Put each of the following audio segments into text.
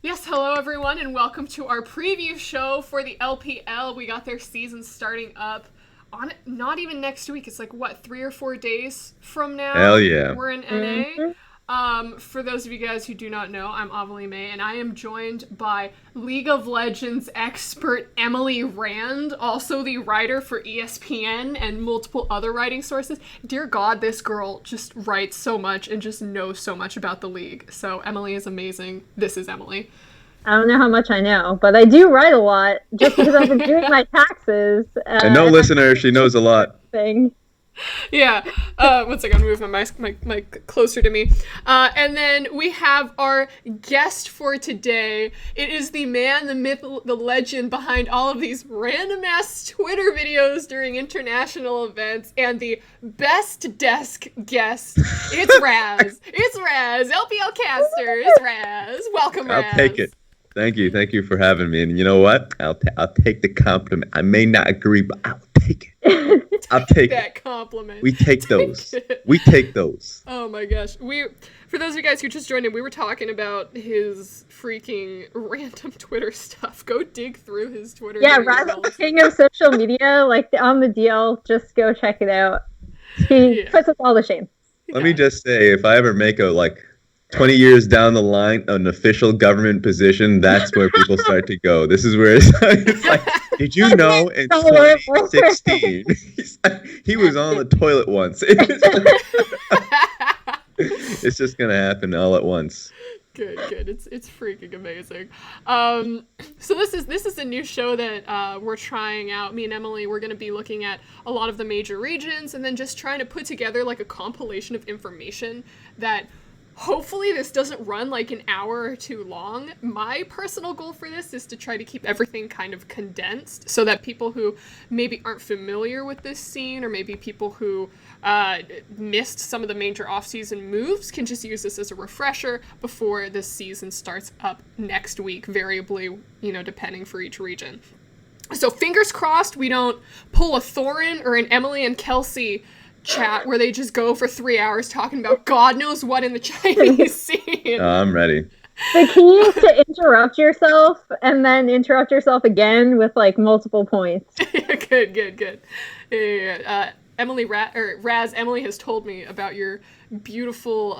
Yes, hello everyone, and welcome to our preview show for the LPL. We got their season starting up on not even next week. It's like what, 3 or 4 days from Hell now. yeah. We're in NA. Mhm. For those of you guys who do not know, I'm Ovilee, and I am joined by League of Legends expert Emily Rand, also the writer for ESPN and multiple other writing sources. Dear God, this girl just writes so much and just knows so much about the league. So Emily is amazing. This is Emily. I don't know how much I know, but I do write a lot just because I've been doing my taxes. And no And I listener, she knows a lot. thing. Yeah. One second, I'm gonna move my mic closer to me. And then we have our guest for today. It is the man, the myth, the legend behind all of these random ass Twitter videos during international events, and the best desk guest. It's Raz. It's Raz. LPL caster. It's Raz. Welcome, I'll Raz. take it. Thank you. Thank you for having me. And you know what? I'll take the compliment. I may not agree, but I'll take it. I'll take that it. compliment. We take those. We take those. Oh my gosh. For those of you guys who just joined in, we were talking about his freaking random Twitter stuff. Go dig through his Twitter. Yeah, Raz is the king of social media. Like on the DL, just go check it out. He puts us all to shame. Let me just say, if I ever make 20 years down the line, an official government position, that's where people start to go. This is where it's like, did you know in 2016, he was on the toilet once? It's just going to happen all at once. Good. It's freaking amazing. So this is a new show that we're trying out. Me and Emily, we're going to be looking at a lot of the major regions and then just trying to put together like a compilation of information that hopefully this doesn't run like an hour or too long. My personal goal for this is to try to keep everything kind of condensed so that people who maybe aren't familiar with this scene, or maybe people who missed some of the major off-season moves, can just use this as a refresher before this season starts up next week, variably, depending for each region. So fingers crossed we don't pull a Thorin or an Emily and Kelsey chat where they just go for 3 hours talking about God knows what in the Chinese scene. I'm ready. The key is to interrupt yourself and then interrupt yourself again with like multiple points. Good. Yeah. Raz, Emily has told me about your beautiful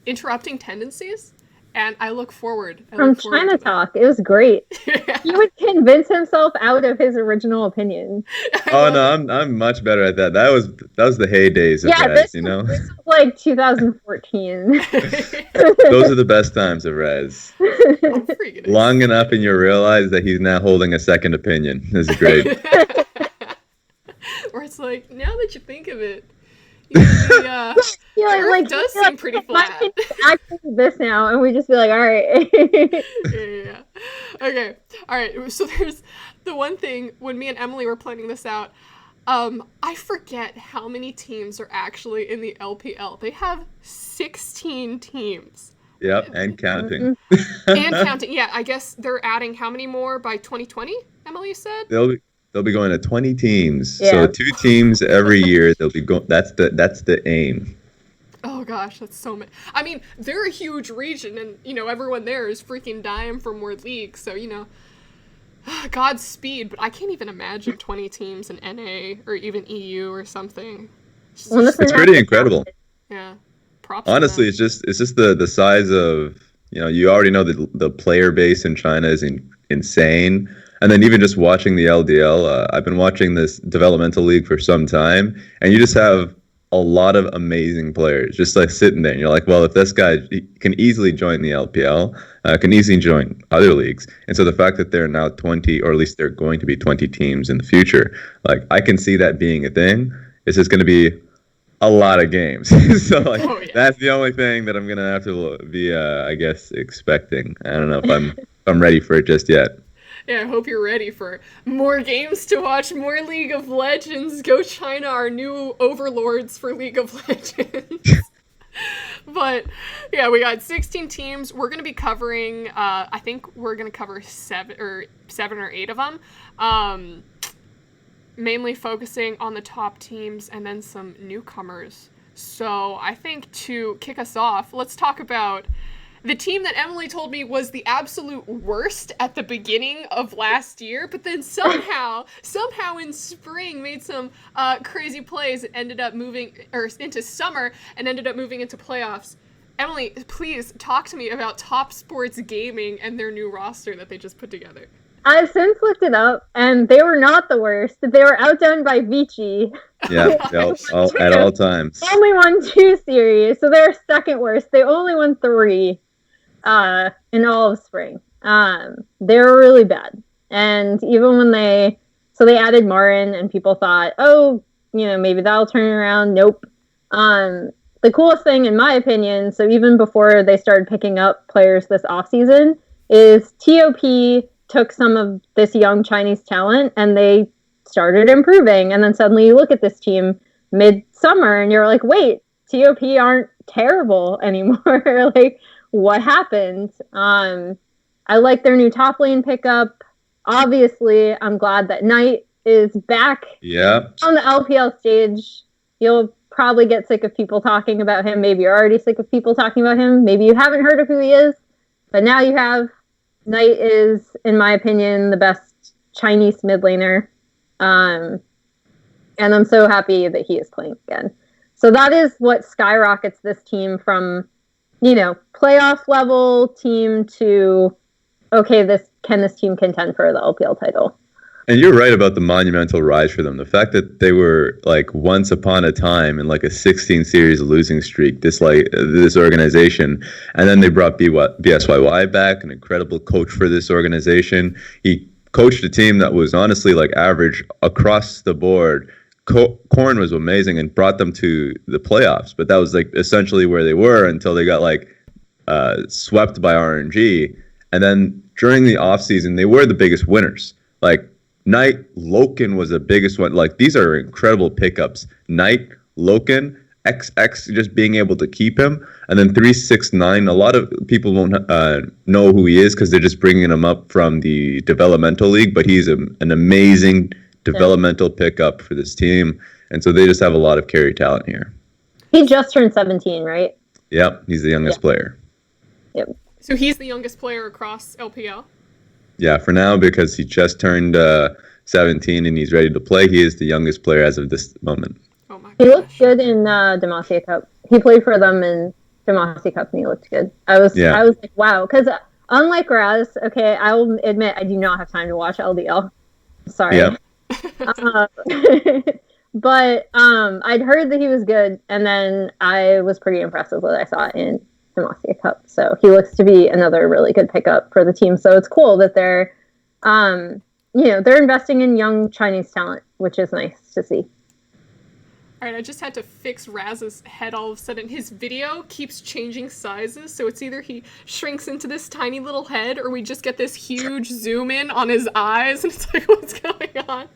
interrupting tendencies, and I look forward. From China Talk, it was great. Yeah. He would convince himself out of his original opinion. Oh no, I'm much better at that. That was the heydays of Raz, This was like 2014. Those are the best times of Raz. Long enough, and you realize that he's now holding a second opinion. This is great. Where it's like, now that you think of it, the Earth does seem pretty flat. Actually, this now, and we just be like, all right. Yeah. Okay. All right. So there's the one thing when me and Emily were planning this out. I forget how many teams are actually in the LPL. They have 16 teams. Yep, and counting. And counting. Yeah, I guess they're adding how many more by 2020? Emily said. They'll be going to 20 teams. Yeah. So 2 teams every year. They'll be going. That's the aim. Oh gosh, that's so many. I mean, they're a huge region, and everyone there is freaking dying for more leagues. So Godspeed. But I can't even imagine 20 teams in NA or even EU or something. It's pretty incredible. Yeah. Props. Honestly, it's just the size of you already know the player base in China is insane. And then even just watching the LDL, I've been watching this developmental league for some time, and you just have a lot of amazing players just like sitting there. And you're like, well, if this guy can easily join the LPL, can easily join other leagues. And so the fact that there are now 20, or at least they're going to be 20 teams in the future, like I can see that being a thing. It's just going to be a lot of games. So that's the only thing that I'm going to have to be, I guess, expecting. I don't know if I'm ready for it just yet. Yeah, I hope you're ready for more games to watch, more League of Legends. Go China, our new overlords for League of Legends. But yeah, we got 16 teams. We're going to be covering, I think we're going to cover seven or 8 of them. Mainly focusing on the top teams and then some newcomers. So I think to kick us off, let's talk about the team that Emily told me was the absolute worst at the beginning of last year, but then somehow in spring made some crazy plays and ended up moving into summer and ended up moving into playoffs. Emily, please talk to me about Top Sports Gaming and their new roster that they just put together. I've since looked it up, and they were not the worst. They were outdone by Vici. Yeah, at all times. Only won 2 series, so they're second worst. They only won 3 in all of spring. They were really bad. And even when they added Marin, and people thought, oh, maybe that'll turn around. Nope. The coolest thing, in my opinion, so even before they started picking up players this offseason, is TOP took some of this young Chinese talent and they started improving. And then suddenly you look at this team mid-summer and you're like, wait, TOP aren't terrible anymore. Like, what happened? I like their new top lane pickup. Obviously, I'm glad that Knight is back on the LPL stage. You'll probably get sick of people talking about him. Maybe you're already sick of people talking about him. Maybe you haven't heard of who he is, but now you have. Knight is, in my opinion, the best Chinese mid laner. And I'm so happy that he is playing again. So that is what skyrockets this team from, playoff level team to, okay, can this team contend for the LPL title? And you're right about the monumental rise for them. The fact that they were like once upon a time in like a 16 series losing streak, this organization, and then they brought BSYY back, an incredible coach for this organization. He coached a team that was honestly like average across the board. Korn was amazing and brought them to the playoffs, but that was like essentially where they were until they got like swept by RNG. And then during the offseason, they were the biggest winners. Like, Knight, Loken was the biggest one. Like, these are incredible pickups. Knight, Loken, XX, just being able to keep him. And then 369, a lot of people won't know who he is because they're just bringing him up from the developmental league, but he's an amazing developmental pickup for this team. And so they just have a lot of carry talent here. He just turned 17, right? Yep, he's the youngest player. Yep. So he's the youngest player across LPL? Yeah, for now, because he just turned 17 and he's ready to play, he is the youngest player as of this moment. Oh my gosh. He looked good in Demacia Cup. He played for them in Demacia Cup and he looked good. I was like, wow. Because unlike Raz, okay, I will admit I do not have time to watch LDL. Sorry. Yeah. But I'd heard that he was good, and then I was pretty impressed with what I saw in Demacia Cup. So he looks to be another really good pickup for the team. So it's cool that they're investing in young Chinese talent, which is nice to see. All right, I just had to fix Raz's head all of a sudden. His video keeps changing sizes, so it's either he shrinks into this tiny little head or we just get this huge zoom in on his eyes, and it's like, what's going on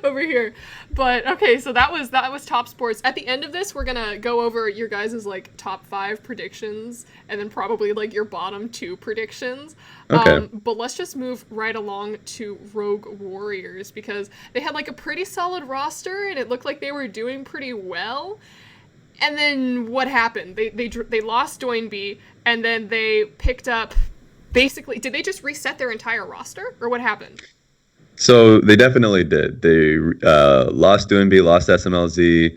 over here? But okay, so that was Top Sports. At the end of this, we're gonna go over your guys' like top 5 predictions and then probably like your bottom 2 predictions. Okay. But let's just move right along to Rogue Warriors because they had like a pretty solid roster and it looked like they were doing pretty well. And then what happened? They lost Doinby and then they picked up basically, did they just reset their entire roster or what happened? So they definitely did. They lost Doinby, lost SMLZ,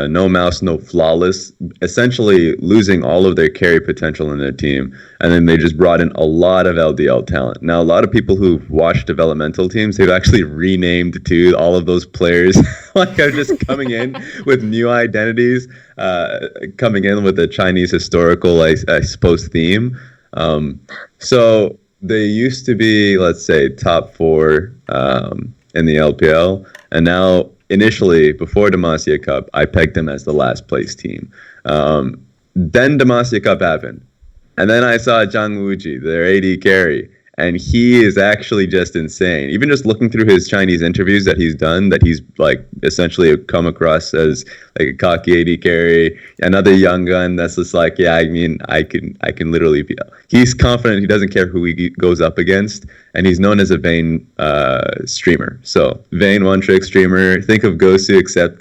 no Mouse, no Flawless, essentially losing all of their carry potential in their team. And then they just brought in a lot of LDL talent. Now, a lot of people who've watched developmental teams, they've actually renamed too all of those players. Like, are just coming in with new identities, coming in with a Chinese historical, I suppose, theme. So they used to be, let's say, top 4 in the LPL, and now initially, before Demacia Cup, I pegged them as the last place team. Then Demacia Cup happened. And then I saw Zhang Wuji, their AD carry, and he is actually just insane. Even just looking through his Chinese interviews that he's done, that he's like essentially come across as like a cocky AD carry, another young gun that's just like, yeah, I mean, I can literally be. He's confident. He doesn't care who he goes up against, and he's known as a Vayne streamer. So Vayne one-trick streamer. Think of Gosu, except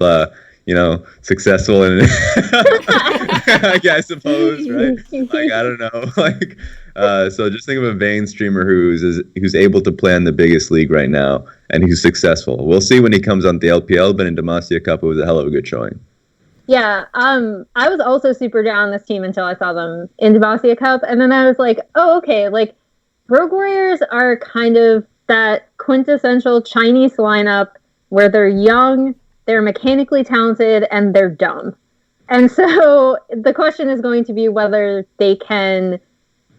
successful and I suppose, right? Like, I don't know. Like, so just think of a Vayne streamer who's able to play in the biggest league right now, and who's successful. We'll see when he comes on the LPL, but in Demacia Cup, it was a hell of a good showing. Yeah, I was also super down on this team until I saw them in Demacia Cup, and then I was like, oh, okay, like, Rogue Warriors are kind of that quintessential Chinese lineup where they're young, they're mechanically talented, and they're dumb. And so the question is going to be whether they can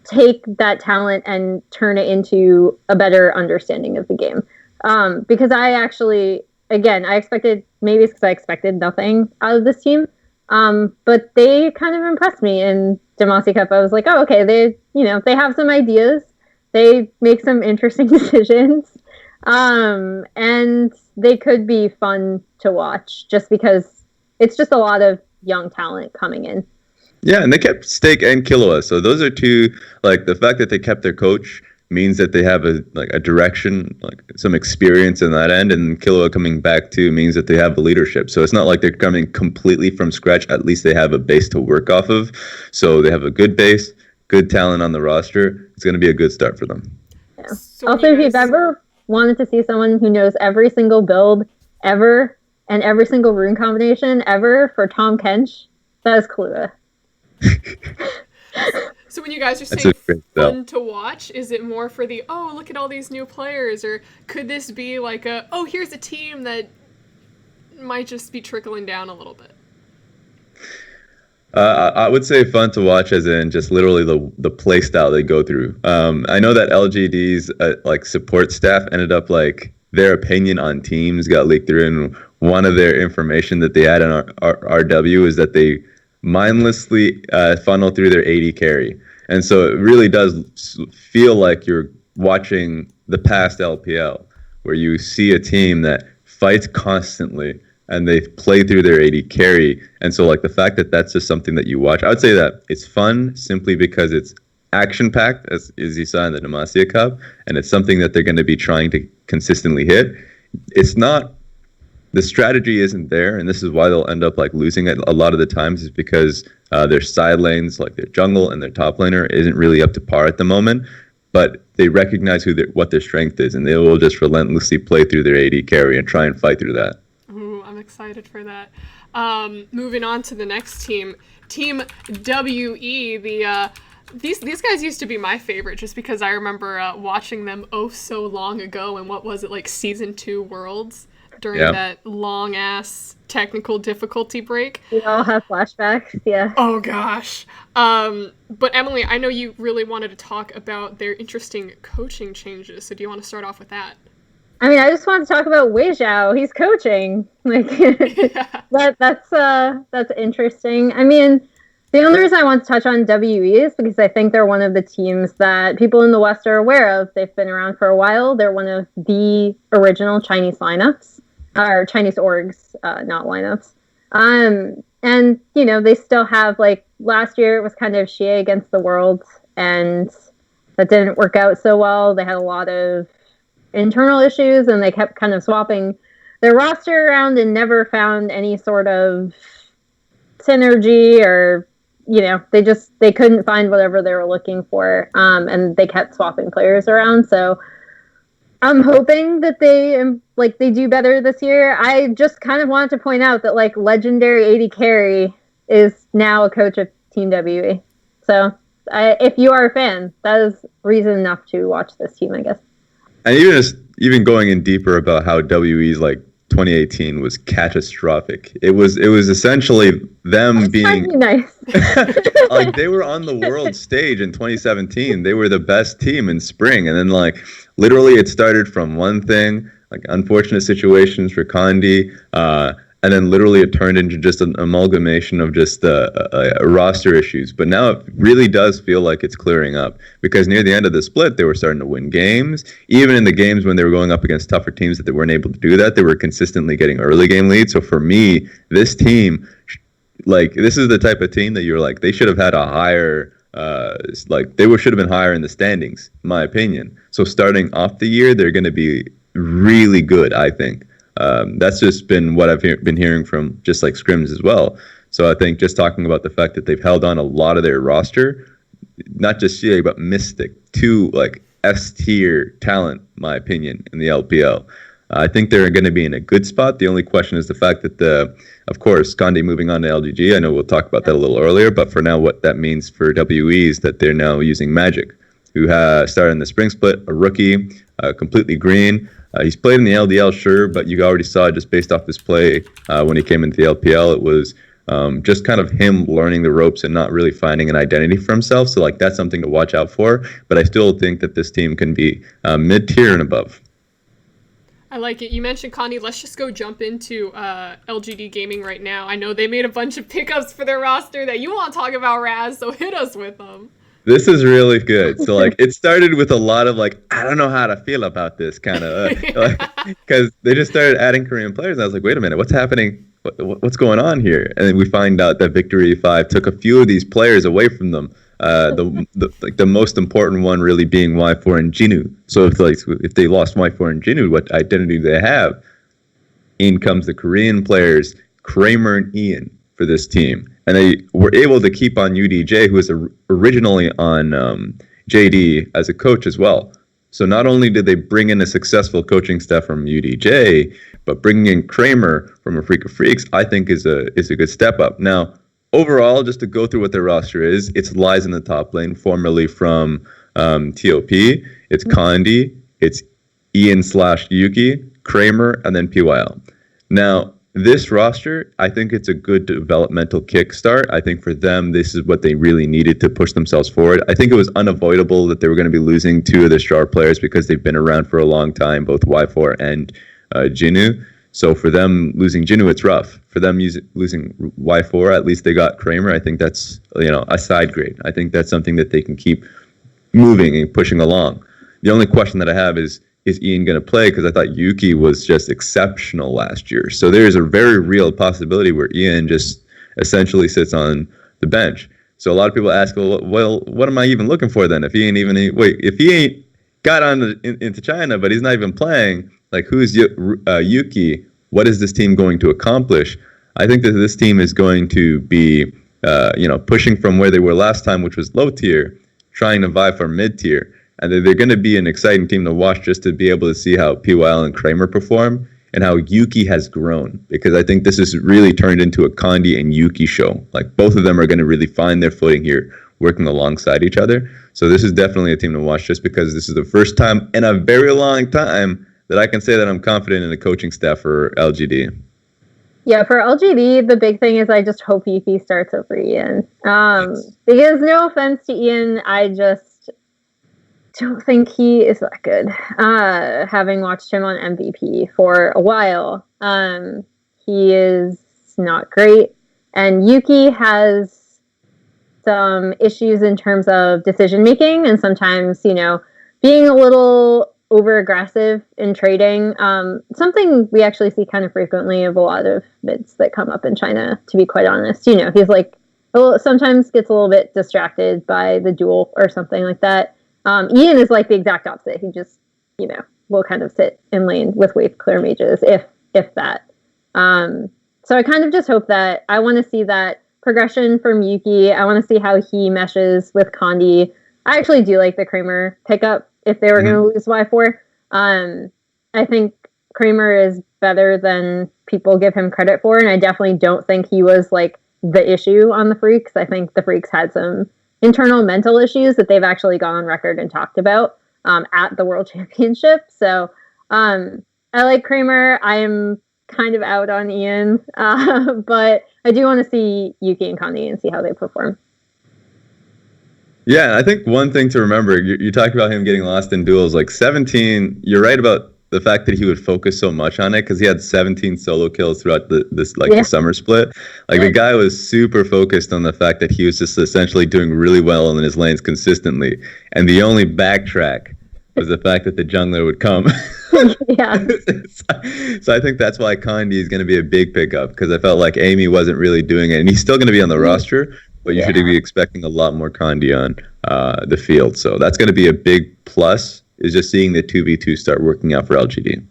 take that talent and turn it into a better understanding of the game. Because I actually, again, I expected, maybe it's because I expected nothing out of this team, but they kind of impressed me in Demacia Cup. I was like, oh, okay, they have some ideas. They make some interesting decisions, and they could be fun to watch just because it's just a lot of young talent coming in. Yeah, and they kept Steak and Killua, so those are two. Like, the fact that they kept their coach means that they have a direction, like some experience in that end, and Killua coming back too means that they have a leadership. So it's not like they're coming completely from scratch. At least they have a base to work off of. So they have a good base, good talent on the roster. It's going to be a good start for them. Yeah. So also, if you've ever wanted to see someone who knows every single build ever and every single rune combination ever for Tom Kench, that is Killua. So when you guys are saying fun to watch, is it more for the, oh, look at all these new players, or could this be like a, oh, here's a team that might just be trickling down a little bit? I would say fun to watch as in just literally the play style they go through. I know that LGD's support staff ended up their opinion on teams got leaked through, and one of their information that they had on RW is that they mindlessly funnel through their AD carry. And so it really does feel like you're watching the past LPL, where you see a team that fights constantly and they play through their AD carry. And so the fact that that's just something that you watch, I would say that it's fun simply because it's action-packed, as you saw in the Demacia Cup, and it's something that they're going to be trying to consistently hit. It's not, the strategy isn't there, and this is why they'll end up losing it a lot of the times, is because their side lanes, their jungle and their top laner, isn't really up to par at the moment. But they recognize what their strength is, and they will just relentlessly play through their AD carry and try and fight through that. Ooh, I'm excited for that. Moving on to the next team, Team WE. These guys used to be my favorite, just because I remember watching them so long ago. And what was it, Season 2 Worlds? During that long-ass technical difficulty break. We all have flashbacks, yeah. Oh, gosh. But Emily, I know you really wanted to talk about their interesting coaching changes, so do you want to start off with that? I mean, I just want to talk about Wei Zhao. He's coaching. That's interesting. I mean, the only reason I want to touch on WE is because I think they're one of the teams that people in the West are aware of. They've been around for a while. They're one of the original Chinese lineups. Or Chinese orgs, not lineups. And, they still have, last year it was kind of Xie against the world, and that didn't work out so well. They had a lot of internal issues, and they kept kind of swapping their roster around and never found any sort of synergy, or, they couldn't find whatever they were looking for, and they kept swapping players around, so I'm hoping that they do better this year. I just kind of wanted to point out that legendary AD carry is now a coach of Team WE. So if you are a fan, that is reason enough to watch this team, I guess. And even going in deeper about how WE's 2018 was catastrophic. It was essentially them being nice. They were on the world stage in 2017. They were the best team in spring, and then literally it started from one thing, unfortunate situations for Condi, and then literally it turned into just an amalgamation of just roster issues. But now it really does feel like it's clearing up, because near the end of the split, they were starting to win games. Even in the games when they were going up against tougher teams that they weren't able to do that, they were consistently getting early game leads. So for me, this team, this is the type of team that you're they should have had a higher, they should have been higher in the standings, in my opinion. So starting off the year, they're going to be really good, I think. That's just been what I've been hearing from just scrims as well. So I think just talking about the fact that they've held on a lot of their roster, not just CA, but Mystic, two like S tier talent, in my opinion, in the LPL. I think they're going to be in a good spot. The only question is the fact that, of course, Conde moving on to LGG. I know we'll talk about that a little earlier, but for now, what that means for WE is that they're now using Magic, who started in the spring split, a rookie, completely green. He's played in the LDL, sure, but you already saw just based off his play when he came into the LPL, it was just kind of him learning the ropes and not really finding an identity for himself. So like that's something to watch out for. But I still think that this team can be mid-tier and above. I like it. You mentioned Connie. Let's just go jump into LGD Gaming right now. I know they made a bunch of pickups for their roster that you want to talk about, Raz, so hit us with them. This is really good. So like it started with a lot of like, I don't know how to feel about this kind of, because they just started adding Korean players. And I was like, wait a minute, what's happening? What's going on here? And then we find out that Victory 5 took a few of these players away from them. The most important one really being Y4 and Jinu. So if they lost Y4 and Jinu, what identity do they have? In comes the Korean players, Kramer and Ian, for this team. And they were able to keep on UDJ, who was originally on JD as a coach as well. So not only did they bring in a successful coaching staff from UDJ, but bringing in Kramer from a Freak of Freaks, I think is a good step up. Now, overall, just to go through what their roster is, it's Lies in the top lane, formerly from TOP. It's Condi, it's Ian/Yuki, Kramer, and then PYL. Now, this roster, I think it's a good developmental kickstart. I think for them, this is what they really needed to push themselves forward. I think it was unavoidable that they were going to be losing two of their star players because they've been around for a long time, both Y4 and Jinu. So for them losing Jinu, it's rough. For them losing Y4, at least they got Kramer. I think that's a side grade. I think that's something that they can keep moving and pushing along. The only question that I have is Ian going to play? Because I thought Yuki was just exceptional last year. So there's a very real possibility where Ian just essentially sits on the bench. So a lot of people ask, well, what am I even looking for then? If he ain't got on into China, but he's not even playing, like who's Yuki? What is this team going to accomplish? I think that this team is going to be, pushing from where they were last time, which was low tier, trying to vie for mid tier. And they're going to be an exciting team to watch just to be able to see how PYL and Kramer perform and how Yuki has grown. Because I think this has really turned into a Condi and Yuki show. Like both of them are going to really find their footing here, working alongside each other. So this is definitely a team to watch just because this is the first time in a very long time that I can say that I'm confident in the coaching staff for LGD. Yeah, for LGD, the big thing is I just hope Yuki starts over Ian. Because no offense to Ian, I just don't think he is that good. Having watched him on MVP for a while, he is not great. And Yuki has some issues in terms of decision making and sometimes, being a little over aggressive in trading. Something we actually see kind of frequently of a lot of mids that come up in China, to be quite honest. He's like sometimes gets a little bit distracted by the duel or something like that. Ian is like the exact opposite. He just, will kind of sit in lane with wave clear mages, if that. So I kind of just hope that I want to see that progression from Yuki. I want to see how he meshes with Condi. I actually do like the Kramer pickup if they were going to lose Y4. I think Kramer is better than people give him credit for, and I definitely don't think he was like the issue on the Freaks. I think the Freaks had some internal mental issues that they've actually gone on record and talked about at the World Championship. So I like Kramer. I am kind of out on Ian, but I do want to see Yuki and Condi and see how they perform. Yeah, I think one thing to remember, you talked about him getting lost in duels, like 17, you're right about the fact that he would focus so much on it because he had 17 solo kills throughout the summer split. Like the guy was super focused on the fact that he was just essentially doing really well in his lanes consistently. And the only backtrack was the fact that the jungler would come. Yeah. So I think that's why Condi is going to be a big pickup because I felt like Amy wasn't really doing it. And he's still going to be on the roster, but you should be expecting a lot more Condi on the field. So that's going to be a big plus, is just seeing the 2v2 start working out for LGD.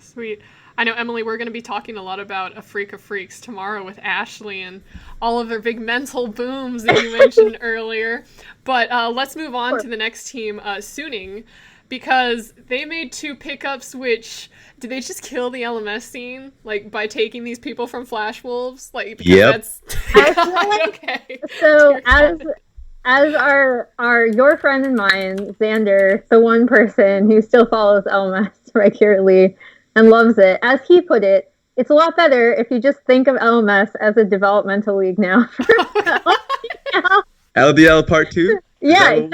Sweet. I know, Emily, we're going to be talking a lot about A Freak of Freaks tomorrow with Ashley and all of their big mental booms that you mentioned earlier. But let's move on to the next team, Suning, because they made 2 pickups, which, did they just kill the LMS scene? Like, by taking these people from Flash Wolves? Like, because that's... I feel like, okay. So, as your friend and mine, Xander, the one person who still follows LMS regularly and loves it, as he put it, it's a lot better if you just think of LMS as a developmental league now. LDL Part 2? Yeah,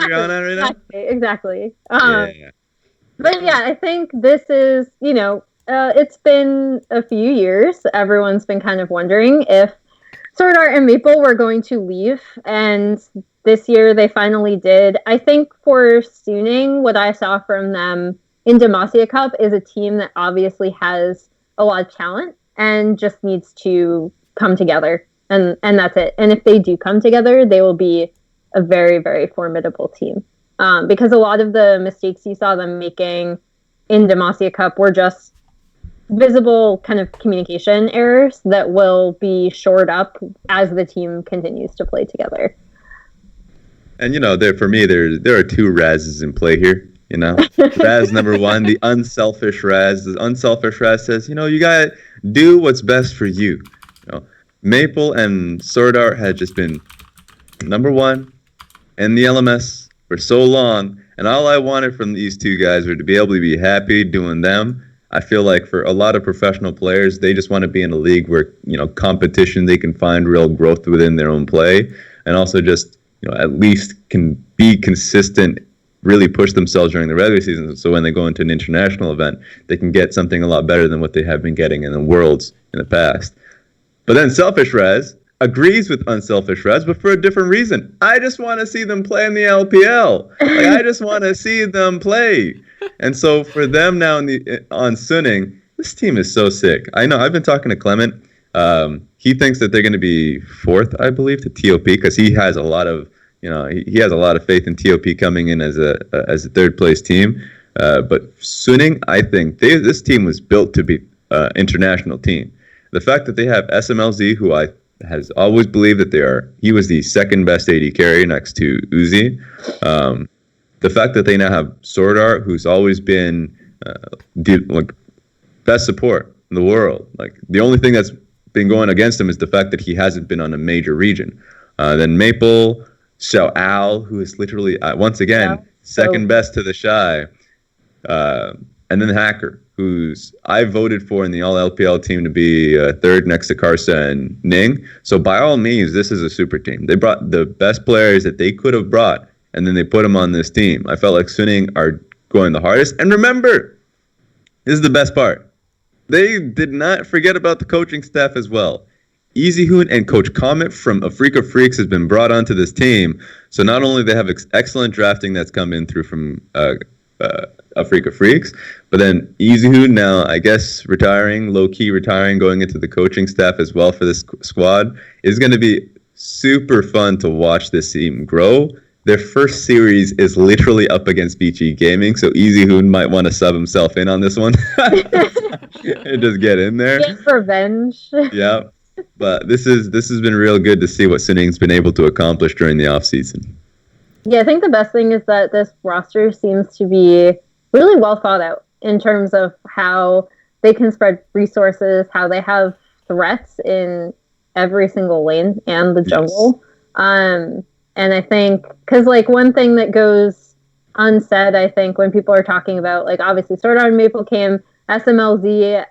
exactly. But yeah, I think this is, it's been a few years. Everyone's been kind of wondering if Sword Art and Maple were going to leave, and this year they finally did. I think for Suning, what I saw from them in Demacia Cup is a team that obviously has a lot of talent and just needs to come together, and that's it. And if they do come together, they will be a very, very formidable team. Because a lot of the mistakes you saw them making in Demacia Cup were just visible kind of communication errors that will be shored up as the team continues to play together. And for me, there are 2 Razes in play here. Raz number 1, the unselfish Raz. The unselfish Raz says, you gotta do what's best for you. Maple and Sword Art had just been number 1 in the LMS for so long, and all I wanted from these 2 guys were to be able to be happy doing them. I feel like for a lot of professional players, they just want to be in a league where, competition, they can find real growth within their own play, and also just, at least can be consistent, really push themselves during the regular season. So when they go into an international event, they can get something a lot better than what they have been getting in the Worlds in the past. But then Selfish Raz agrees with Unselfish Raz, but for a different reason. I just want to see them play in the LPL. I just want to see them play. And so for them now on Suning, this team is so sick. I know, I've been talking to Clement. He thinks that they're going to be 4th, I believe, to TOP, because he has a lot of, he has a lot of faith in TOP coming in as a 3rd place team. But Suning, I think this team was built to be an international team. The fact that they have SMLZ, who has always believed that he was the 2nd best AD carry next to Uzi. The fact that they now have Sword Art, who's always been best support in the world. Like, the only thing that's been going against him is the fact that he hasn't been on a major region. Then Maple, Xiao Al, who is literally, once again, 2nd best to the Shy. And then Hacker, who's I voted for in the all LPL team to be 3rd next to Karsa and Ning. So by all means, this is a super team. They brought the best players that they could have brought, and then they put them on this team. I felt like Suning are going the hardest. And remember, this is the best part. They did not forget about the coaching staff as well. Easy Hoon and Coach Comet from A Freak of Freaks has been brought onto this team. So not only they have excellent drafting that's come in through from A Freak of Freaks, but then Easy Hoon now, I guess, low-key retiring, going into the coaching staff as well for this squad. Is going to be super fun to watch this team grow. Their first series is literally up against BG Gaming, so Easy Hoon might want to sub himself in on this one and just get in there. Get revenge. Yeah, but this has been real good to see what Suning's been able to accomplish during the off season. Yeah, I think the best thing is that this roster seems to be really well thought out in terms of how they can spread resources, how they have threats in every single lane and the jungle. Yes. And I think, because one thing that goes unsaid, I think, when people are talking about, obviously Sword Art and Maple came, SMLZ,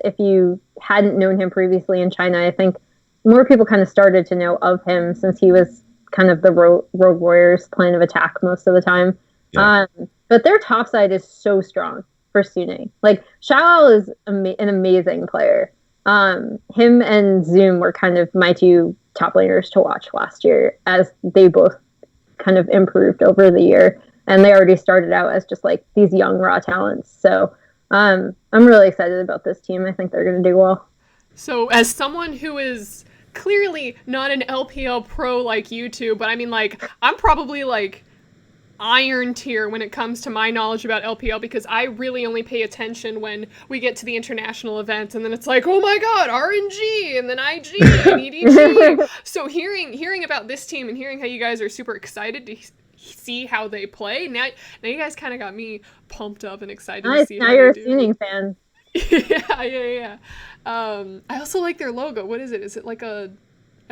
if you hadn't known him previously in China, I think more people kind of started to know of him since he was kind of the Rogue Warriors plan of attack most of the time. Yeah. But their top side is so strong for Suning. Xiao is an amazing player. Him and Zoom were kind of my 2 top laners to watch last year, as they both kind of improved over the year, and they already started out as just these young raw talents. So I'm really excited about this team. I think they're going to do well. So as someone who is clearly not an LPL pro like you two, but I mean, I'm probably iron tier when it comes to my knowledge about LPL, because I really only pay attention when we get to the international events, and then it's like, oh my god, RNG and then IG and EDG. So hearing about this team and hearing how you guys are super excited to see how they play, now you guys kind of got me pumped up and excited to see now how you're they a do. Suning fan. Yeah. I also like their logo. What is it? Is it like I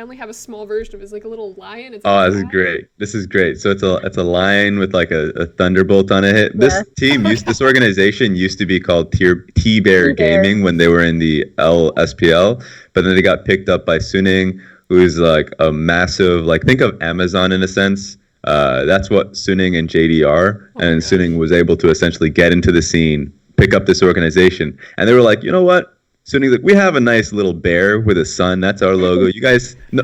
only have a small version of it. It's like a little lion. It's Oh, this is great. This is great. So it's a lion with like a thunderbolt on it. Yeah. This organization used to be called T-Bear Gaming when they were in the LSPL, but then they got picked up by Suning, who is like a massive, like, think of Amazon in a sense. That's what Suning and JD are, and Suning was able to essentially get into the scene, pick up this organization, and they were like, you know what? Suning's like, we have a nice little bear with a sun. That's our logo. You guys, no,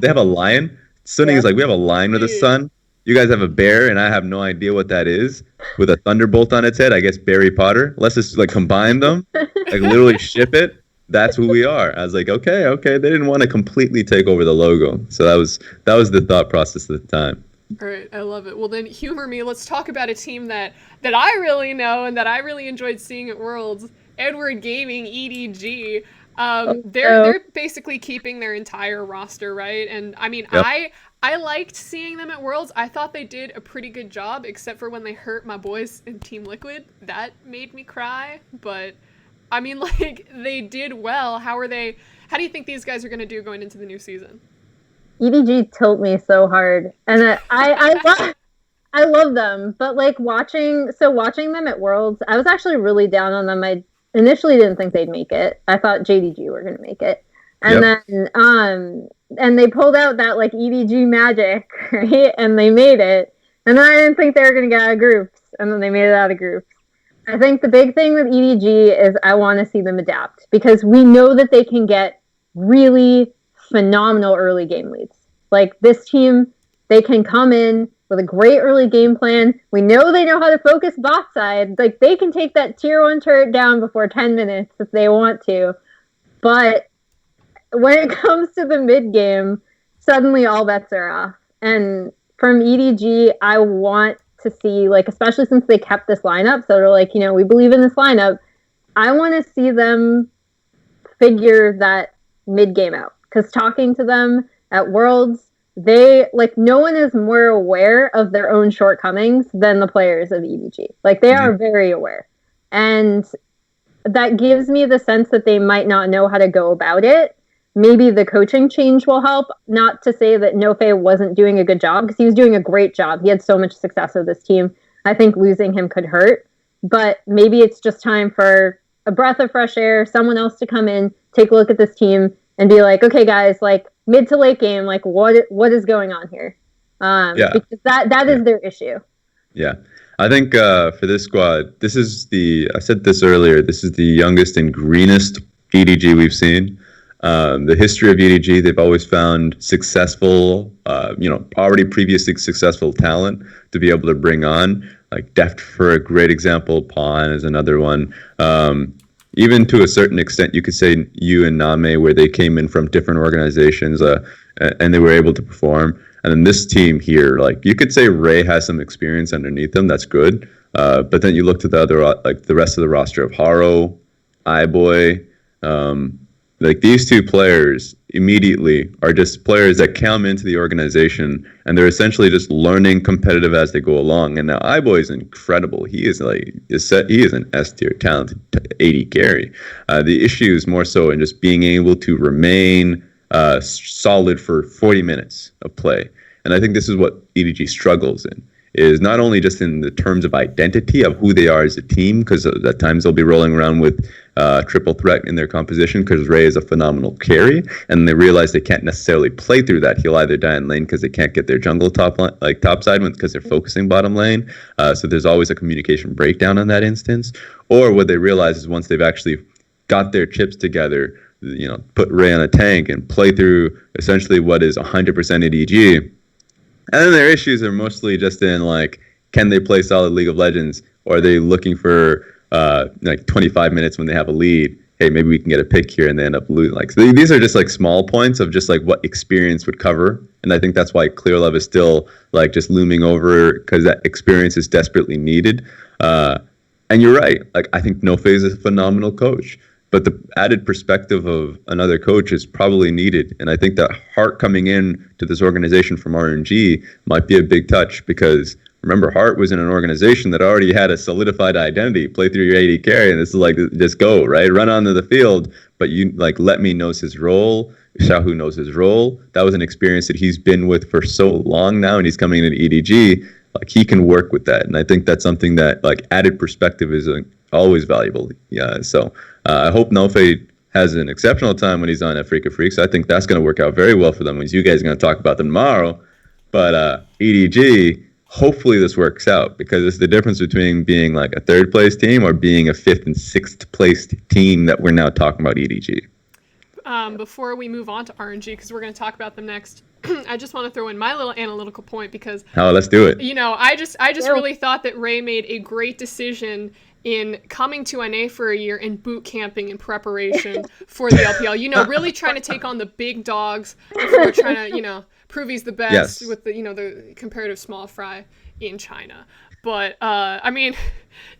they have a lion. Suning is like, we have a lion with a sun. You guys have a bear, and I have no idea what that is, with a thunderbolt on its head. I guess Barry Potter. Let's just like combine them, like literally ship it. That's who we are. I was like, okay. They didn't want to completely take over the logo, so that was the thought process at the time. All right, I love it. Well, then humor me. Let's talk about a team that I really know and that I really enjoyed seeing at Worlds. Edward Gaming, EDG. They're basically keeping their entire roster, right? And I mean, yep. I liked seeing them at Worlds. I thought they did a pretty good job, except for when they hurt my boys in Team Liquid. That made me cry. But I mean, like, they did well. How do you think these guys are going to do going into the new season? EDG tilt me so hard, and I love them, but like watching them at Worlds, I was actually really down on them. I initially didn't think they'd make it. I thought JDG were going to make it. And then and they pulled out that like EDG magic, right? And they made it. And then I didn't think they were going to get out of groups, and then they made it out of groups. I think the big thing with EDG is I want to see them adapt, because we know that they can get really phenomenal early game leads. Like, this team, they can come in with a great early game plan. We know they know how to focus bot side. Like, they can take that tier 1 turret down before 10 minutes if they want to. But when it comes to the mid game, suddenly all bets are off. And from EDG, I want to see, like, especially since they kept this lineup, so they're like, we believe in this lineup, I want to see them figure that mid game out. Because talking to them at Worlds, they, like, no one is more aware of their own shortcomings than the players of EDG. Like, they are very aware. And that gives me the sense that they might not know how to go about it. Maybe the coaching change will help. Not to say that Nofe wasn't doing a good job, because he was doing a great job. He had so much success with this team. I think losing him could hurt. But maybe it's just time for a breath of fresh air, someone else to come in, take a look at this team, and be like, okay, guys, like, mid to late game, like, what is going on here? Because that is their issue. Yeah. I think for this squad, I said this earlier, this is the youngest and greenest EDG we've seen. The history of EDG, they've always found successful, already previously successful talent to be able to bring on. Like Deft, for a great example, Pawn is another one. Even to a certain extent, you could say you and Name, where they came in from different organizations and they were able to perform. And then this team here, like, you could say Ray has some experience underneath them. That's good. But then you look to the other, like the rest of the roster of Haro, iBoy, like these two players immediately are just players that come into the organization and they're essentially just learning competitive as they go along. And now iBoy is incredible. He is an S tier talented 80 carry. The issue is more so in just being able to remain solid for 40 minutes of play. And I think this is what EDG struggles in, is not only just in the terms of identity of who they are as a team, because at times they'll be rolling around with triple threat in their composition because Ray is a phenomenal carry, and they realize they can't necessarily play through that. He'll either die in lane because they can't get their jungle top side because they're focusing bottom lane. So there's always a communication breakdown in that instance. Or what they realize is once they've actually got their chips together, put Ray on a tank and play through essentially what is 100% EDG. And then their issues are mostly just in, like, can they play solid League of Legends, or are they looking for 25 minutes when they have a lead hey, maybe we can get a pick here, and they end up losing. Like, so these are just like small points of just like what experience would cover, and I think that's why Clear Love is still like just looming over, because that experience is desperately needed. And you're right. Like, I think Nofe is a phenomenal coach, but the added perspective of another coach is probably needed. And I think that Hart coming in to this organization from RNG might be a big touch, because remember, Hart was in an organization that already had a solidified identity. Play through your AD carry, and this is like, just go, right? Run onto the field, but you like, Let Me knows his role. Shahu knows his role. That was an experience that he's been with for so long now, and he's coming into EDG. Like, he can work with that, and I think that's something that like added perspective is always valuable. Yeah, so I hope Nofe has an exceptional time when he's on Africa Freaks. I think that's going to work out very well for them, as you guys are going to talk about them tomorrow. But EDG, hopefully this works out, because it's the difference between being like a third place team or being a fifth and sixth place team that we're now talking about EDG. Before we move on to RNG, because we're going to talk about them next, I just want to throw in my little analytical point, because let's do it. You know, I just really thought that Ray made a great decision in coming to NA for a year and boot camping in preparation for the LPL. You know, really trying to take on the big dogs before trying to, prove he's the best with the, the comparative small fry in China. But, I mean,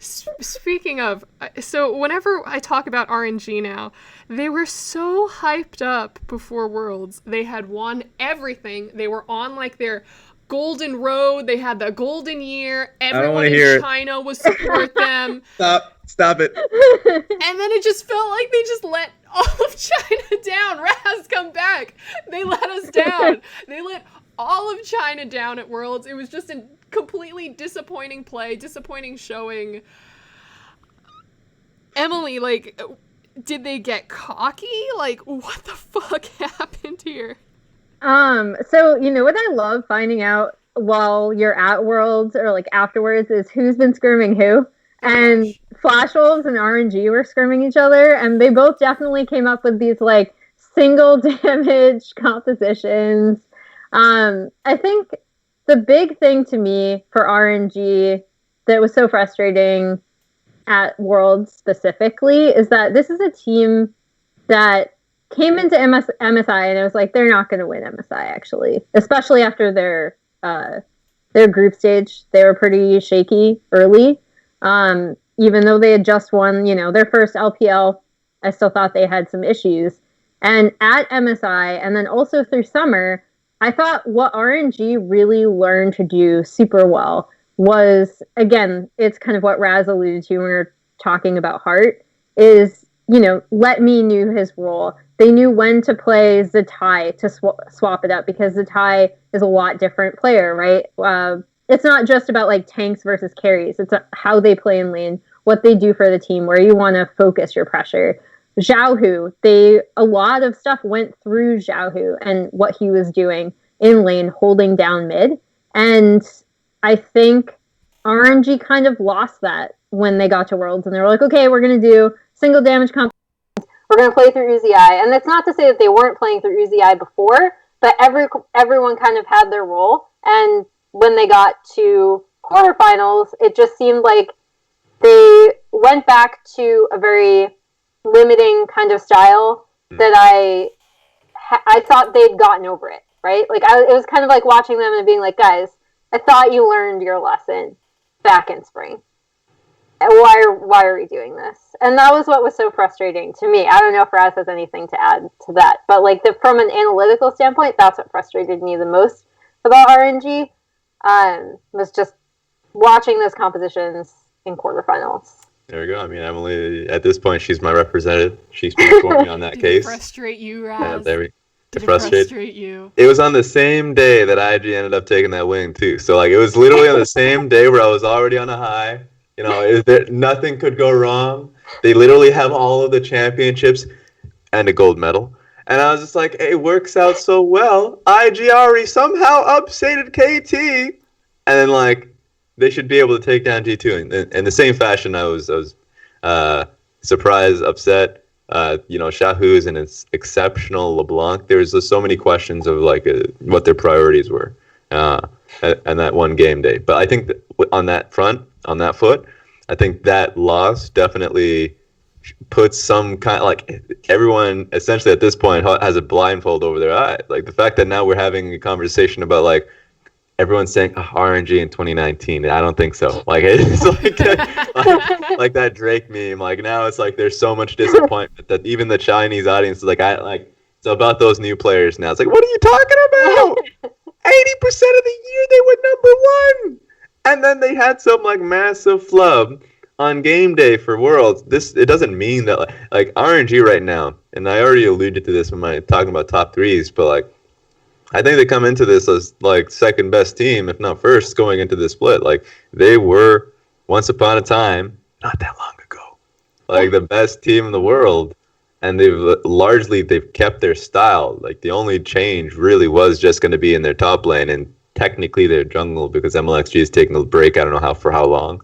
speaking of, so whenever I talk about RNG now, they were so hyped up before Worlds. They had won everything. They were on, like, their golden road. They had the golden year. Everyone in China would support them. Stop it. And then it just felt like they just let all of China down. Raz, come back. They let us down. They let all of China down at Worlds. It was just a completely disappointing play, disappointing showing. Emily, like, did they get cocky? Like, what the fuck happened here? So, what I love finding out while you're at Worlds or like afterwards is who's been skirming who. And Flash Wolves and RNG were skirming each other, and they both definitely came up with these like single damage compositions. I think the big thing to me for RNG that was so frustrating at Worlds specifically is that this is a team that came into MSI and it was like, they're not going to win MSI, actually, especially after their group stage. They were pretty shaky early. Even though they had just won, their first LPL, I still thought they had some issues. And at MSI, and then also through summer, I thought what RNG really learned to do super well was, again, it's kind of what Raz alluded to when we were talking about Hart, is, Let Me knew his role. They knew when to play Zatai to swap it up, because Zatai is a lot different player, right? It's not just about like tanks versus carries. It's how they play in lane, what they do for the team, where you want to focus your pressure. Xiaohu, a lot of stuff went through Xiaohu and what he was doing in lane, holding down mid. And I think RNG kind of lost that when they got to Worlds, and they were like, okay, we're going to do single damage comp. We're going to play through Uzi. And it's not to say that they weren't playing through Uzi before, but everyone kind of had their role. And when they got to quarterfinals, it just seemed like they went back to a very limiting kind of style that I thought they'd gotten over it, right? Like, it was kind of like watching them and being like, guys, I thought you learned your lesson back in spring. Why are we doing this? And that was what was so frustrating to me. I don't know if Raz has anything to add to that, but like from an analytical standpoint, that's what frustrated me the most about RNG, was just watching those compositions in quarterfinals. There we go. I mean, Emily, at this point, she's my representative. She speaks for me on that case. Frustrate you, Raz? Yeah, there we Did it frustrate you? It was on the same day that IG ended up taking that win, too. So, like, it was literally on the same day where I was already on a high. Nothing could go wrong. They literally have all of the championships and a gold medal. And I was just like, hey, it works out so well. IG already somehow upstated KT. And then, like, they should be able to take down G2. In the same fashion, I was surprised, upset. Shahu is an exceptional LeBlanc. There's just so many questions of like what their priorities were, and that one game day. But I think that on that foot, I think that loss definitely puts some kind like everyone essentially at this point has a blindfold over their eye. Like the fact that now we're having a conversation about like everyone's saying RNG in 2019. I don't think so. Like it's like that Drake meme. Like now it's like there's so much disappointment that even the Chinese audience is like it's about those new players now. It's like what are you talking about? 80% of the year they were number 1, and then they had some like massive flub on game day for Worlds. It doesn't mean that like RNG right now, and I already alluded to this when I talking about top threes, but like I think they come into this as like second best team, if not first, going into the split. Like they were once upon a time, not that long ago, like the best team in the world, and they've kept their style. Like the only change really was just going to be in their top lane and technically their jungle because MLXG is taking a break. I don't know for how long.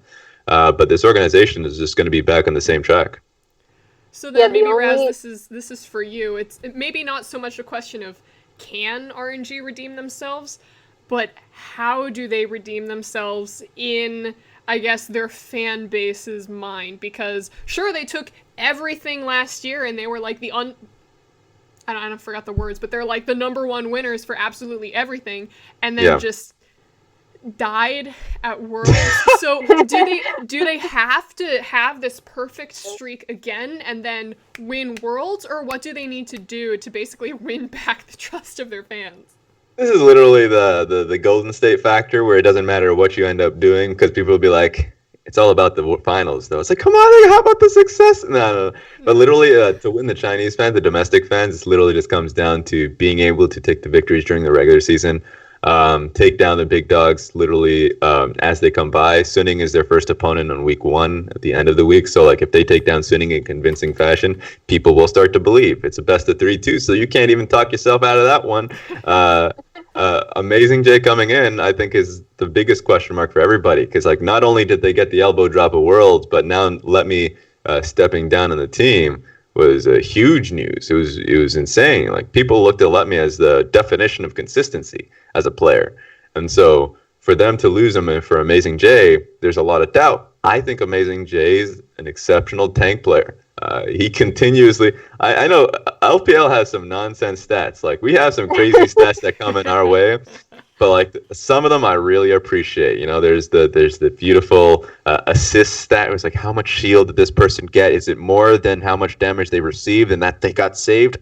But this organization is just going to be back on the same track. So then maybe Raz, this is for you. It's maybe not so much a question of can RNG redeem themselves, but how do they redeem themselves in, I guess, their fan base's mind? Because sure, they took everything last year and they were like I forgot the words, but they're like the number 1 winners for absolutely everything, and then just died at Worlds. So do they have to have this perfect streak again and then win Worlds, or what do they need to do to basically win back the trust of their fans? This is literally the Golden State factor where it doesn't matter what you end up doing because people will be like, it's all about the finals though. It's like, come on, how about the success? No. But literally to win the Chinese fans, the domestic fans, it literally just comes down to being able to take the victories during the regular season. Take down the big dogs literally as they come by. Suning is their first opponent on week 1 at the end of the week. So like if they take down Suning in convincing fashion, people will start to believe. It's a best of 3 too, so you can't even talk yourself out of that one. Amazing J coming in, I think, is the biggest question mark for everybody because like not only did they get the elbow drop of Worlds, but now Let Me stepping down on the team was a huge news. It was insane. Like people looked at Let Me as the definition of consistency as a player, and so for them to lose him and for Amazing J, there's a lot of doubt. I think Amazing J is an exceptional tank player. He continuously. I know LPL has some nonsense stats. Like we have some crazy stats that come in our way. But like some of them I really appreciate. You know, there's the beautiful assist stat. It was like how much shield did this person get? Is it more than how much damage they received and that they got saved?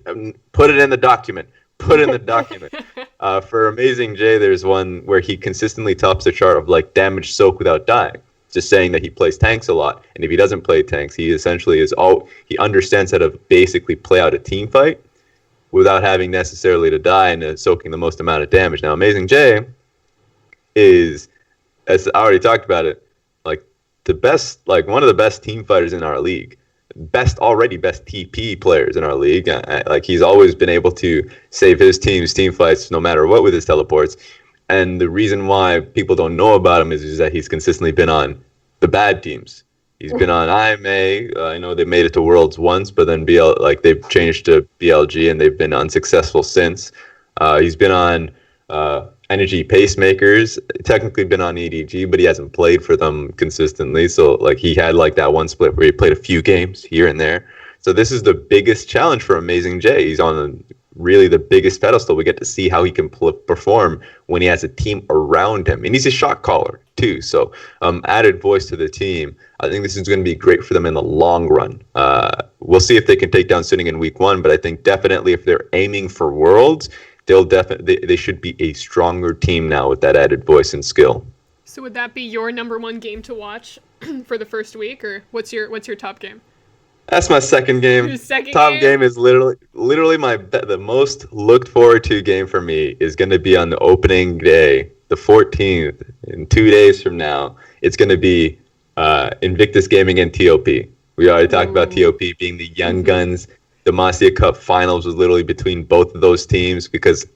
Put it in the document. For Amazing J, there's one where he consistently tops the chart of like damage soak without dying. Just saying that he plays tanks a lot, and if he doesn't play tanks, he essentially he understands how to basically play out a team fight without having necessarily to die and soaking the most amount of damage. Now, Amazing J is, as I already talked about it, like the best, like one of the best team fighters in our league, best TP players in our league. Like he's always been able to save his team fights no matter what with his teleports. And the reason why people don't know about him is that he's consistently been on the bad teams. He's been on IMA. I know they made it to Worlds once, but then they've changed to BLG and they've been unsuccessful since. He's been on Energy Pacemakers, technically been on EDG, but he hasn't played for them consistently. So like he had like that one split where he played a few games here and there. So this is the biggest challenge for Amazing J. He's on really the biggest pedestal. We get to see how he can perform when he has a team around him, and he's a shot caller too. So added voice to the team. I think this is going to be great for them in the long run. We'll see if they can take down Suning in week 1, but I think definitely if they're aiming for Worlds, they should be a stronger team now with that added voice and skill. So would that be your number 1 game to watch for the first week, or what's your top game? That's my second game. Your second top game is literally the most looked forward to game for me is going to be on the opening day, the 14th, in 2 days from now. It's going to be Invictus Gaming and TOP. We already talked about TOP being the Young Guns. The Demacia Cup finals was literally between both of those teams because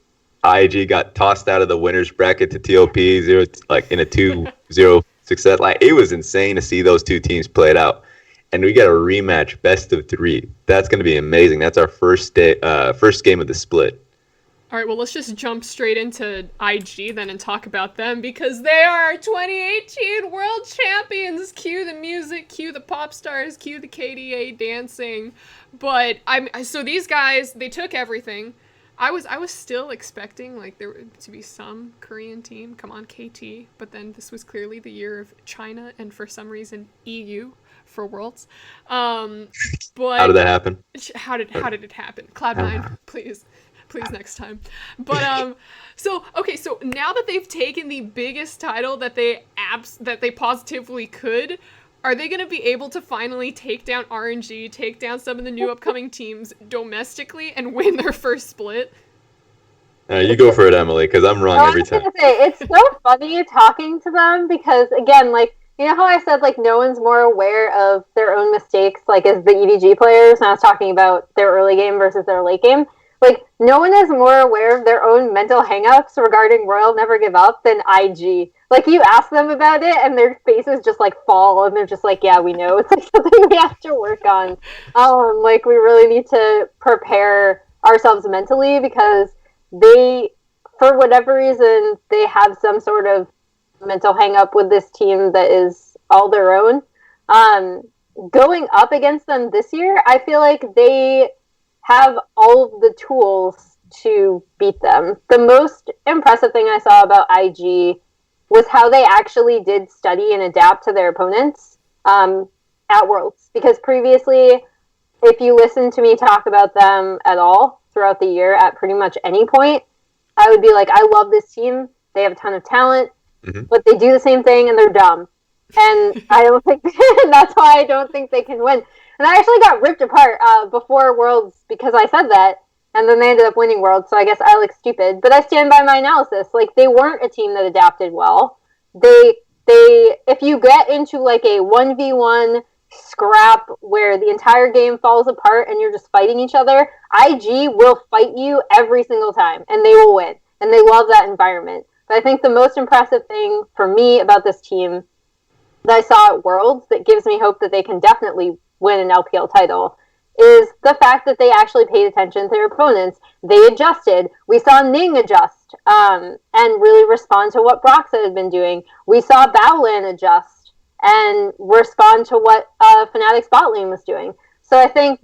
IG got tossed out of the winners bracket to TOP in a 2-0 success. Like it was insane to see those two teams play it out. And we get a rematch, best of 3. That's going to be amazing. That's our first game of the split. All right, well, let's just jump straight into IG then and talk about them because they are our 2018 world champions. Cue the music, cue the pop stars, cue the KDA dancing. But so these guys, they took everything. I was still expecting like there to be some Korean team. Come on, KT. But then this was clearly the year of China and for some reason EU for Worlds. But How did that happen? How did it happen? Cloud9, please next time. But so now that they've taken the biggest title that they positively could, are they going to be able to finally take down RNG, take down some of the new upcoming teams domestically, and win their first split? You go for it, Emily, because I'm wrong every time. It's so funny talking to them because, again, like, you know how I said, like, no one's more aware of their own mistakes, like, as the EDG players, and I was talking about their early game versus their late game. Like, no one is more aware of their own mental hangups regarding Royal Never Give Up than IG. Like, you ask them about it, and their faces just, like, fall, and they're just like, yeah, we know. It's, like, something we have to work on. Like, we really need to prepare ourselves mentally because they, for whatever reason, they have some sort of mental hang-up with this team that is all their own. Going up against them this year, I feel like they have all of the tools to beat them. The most impressive thing I saw about IG was how they actually did study and adapt to their opponents at Worlds. Because previously, if you listen to me talk about them at all throughout the year at pretty much any point, I would be like, I love this team. They have a ton of talent, but they do the same thing and they're dumb. And I don't think that's why I don't think they can win. And I actually got ripped apart before Worlds because I said that, and then they ended up winning Worlds, so I guess I look stupid. But I stand by my analysis. Like, they weren't a team that adapted well. They if you get into, like, a 1v1 scrap where the entire game falls apart and you're just fighting each other, IG will fight you every single time, and they will win. And they love that environment. But I think the most impressive thing for me about this team that I saw at Worlds that gives me hope that they can definitely win an LPL title is the fact that they actually paid attention to their opponents. They adjusted. We saw Ning adjust and really respond to what Broxa had been doing. We saw Baolan adjust and respond to what Fnatic's bot lane was doing. So I think